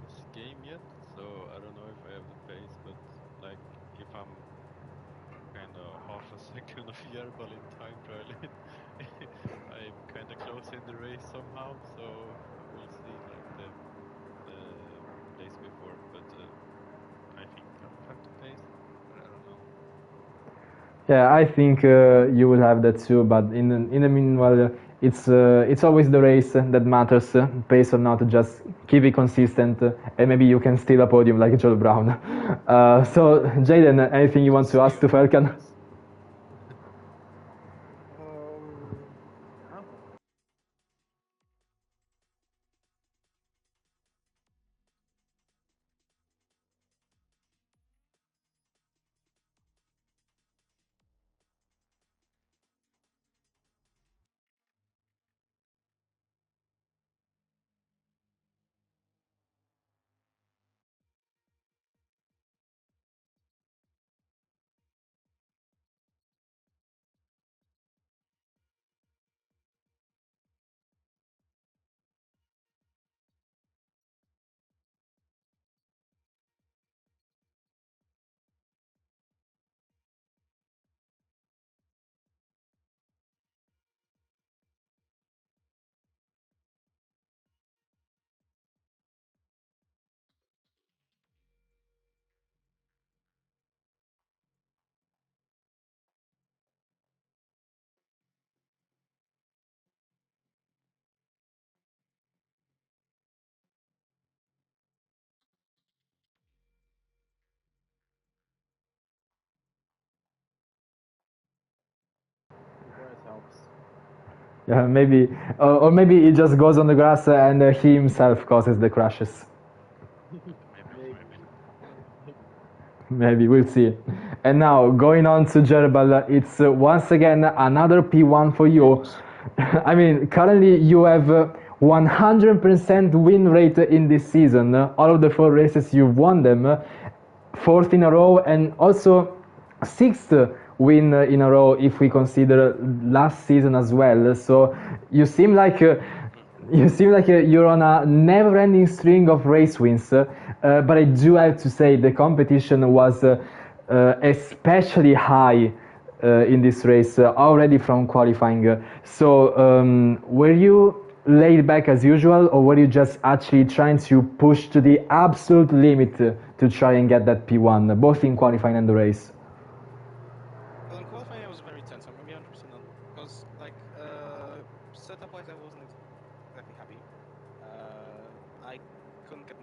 this game yet, so I don't know if I have the pace. But like, if I'm kind of half a second of Yerbal in time trial, I'm kind of close in the race somehow. So we'll see, like the place before. But I think I'll have the pace, but I don't know. Yeah, I think you will have that too. But in the meanwhile, it's always the race that matters. Pace or not, just keep it consistent, and maybe you can steal a podium like Joel Brown. So, Jaden, anything you want to ask to Falcon? No. Grass helps. Yeah, maybe, or maybe he just goes on the grass and he himself causes the crashes. Maybe. Maybe we'll see. And now going on to Jerbal, it's once again another P1 for you. I mean, currently you have 100% win rate in this season. All of the four races you've won them, fourth in a row, and also sixth win in a row if we consider last season as well. So you seem like you're on a never-ending string of race wins. But I do have to say the competition was especially high in this race already from qualifying. So were you laid back as usual, or were you just actually trying to push to the absolute limit to try and get that P1, both in qualifying and the race? Well, in qualifying, I was very tense. I'm gonna be 100% on because, like, setup-wise, I wasn't exactly happy. I couldn't get.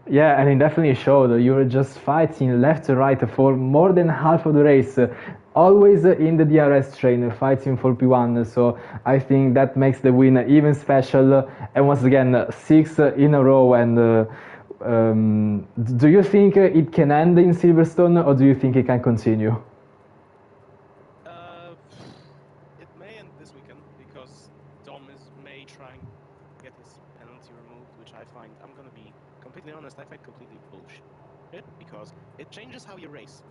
Yeah, and it definitely showed. You were just fighting left and right for more than half of the race, always in the DRS train, fighting for P1. So I think that makes the win even special. And once again, six in a row. And do you think it can end in Silverstone, or do you think it can continue? Uh, it may end this weekend because Dom may try and get his penalty removed, which I find, I'm gonna be completely honest, I find completely bullshit because it changes how you race.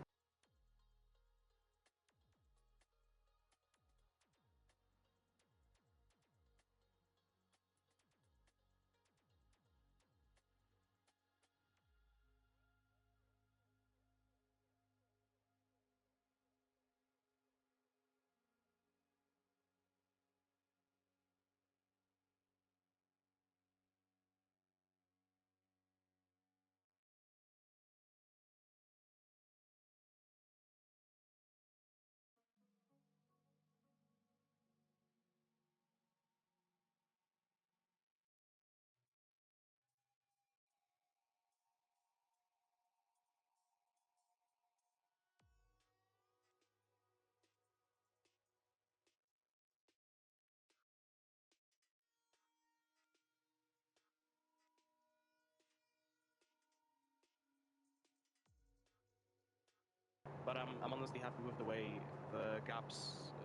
but I'm honestly happy with the way the gaps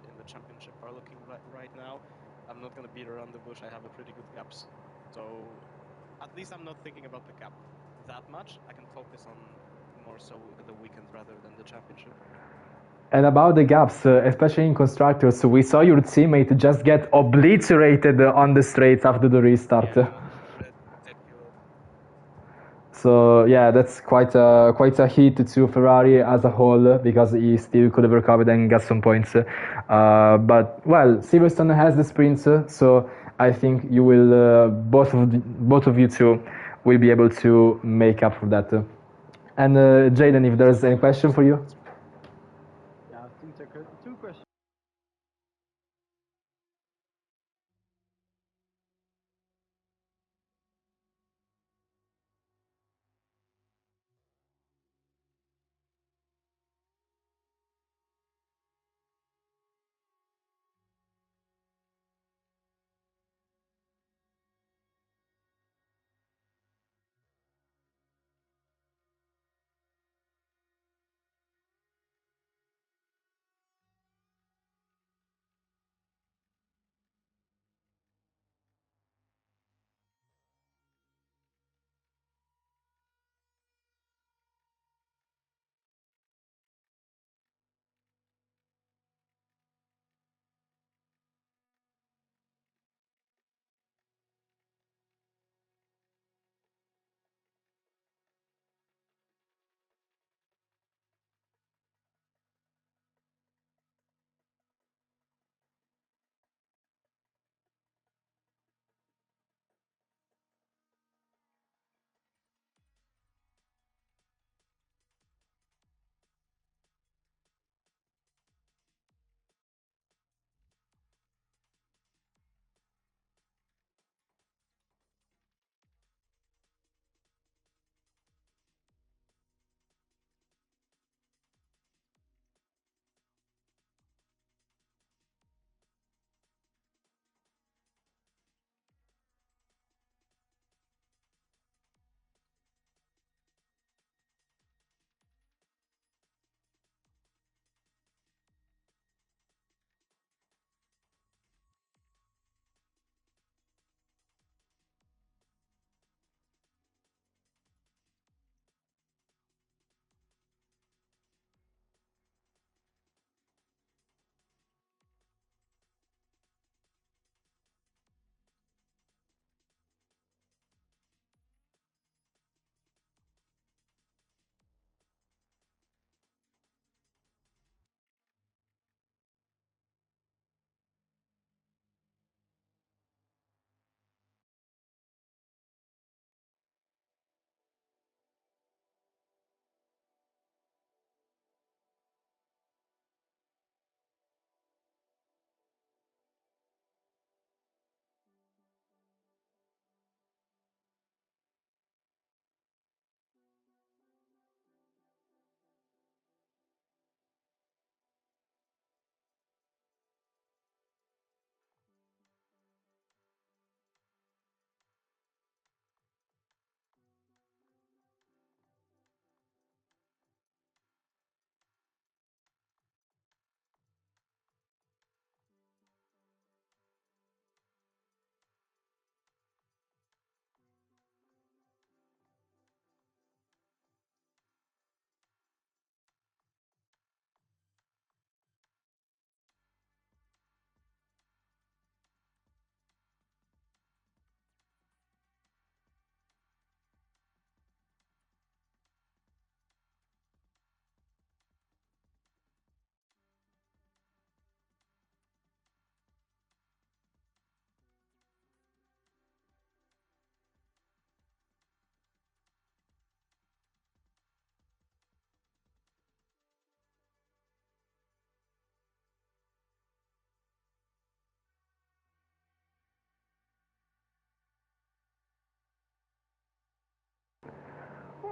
in the championship are looking right now. I'm not going to beat around the bush. I have a pretty good gaps, so at least I'm not thinking about the gap that much. I can focus on more so the weekend rather than the championship. And about the gaps, especially in constructors, we saw your teammate just get obliterated on the straights after the restart. Yeah, ridiculous. So yeah, that's quite a hit to Ferrari as a whole, because he still could have recovered and got some points. But well, Silverstone has the sprints, so I think you will both of you two will be able to make up for that. And Jaden, if there's any question for you. Yeah, two questions.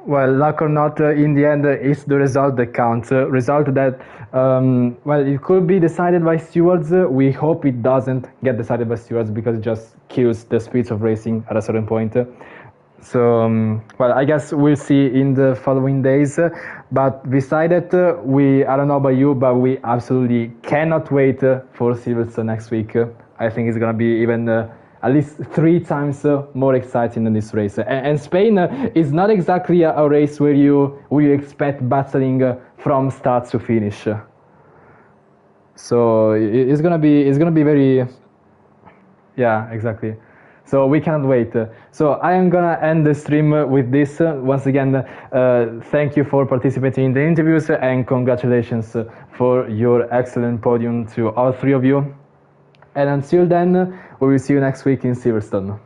Well, luck or not, in the end, it's the result that counts. Result that, well, it could be decided by stewards. We hope it doesn't get decided by stewards, because it just kills the spirits of racing at a certain point. So, well, I guess we'll see in the following days. But beside that, I don't know about you, but we absolutely cannot wait for Silverstone next week. I think it's going to be even at least 3 times more exciting than this race. And Spain is not exactly a race where you expect battling from start to finish. So it's gonna be very, yeah, exactly. So we cannot wait. So I am gonna end the stream with this. Once again, thank you for participating in the interviews and congratulations for your excellent podium to all 3 of you. And until then, we will see you next week in Silverstone.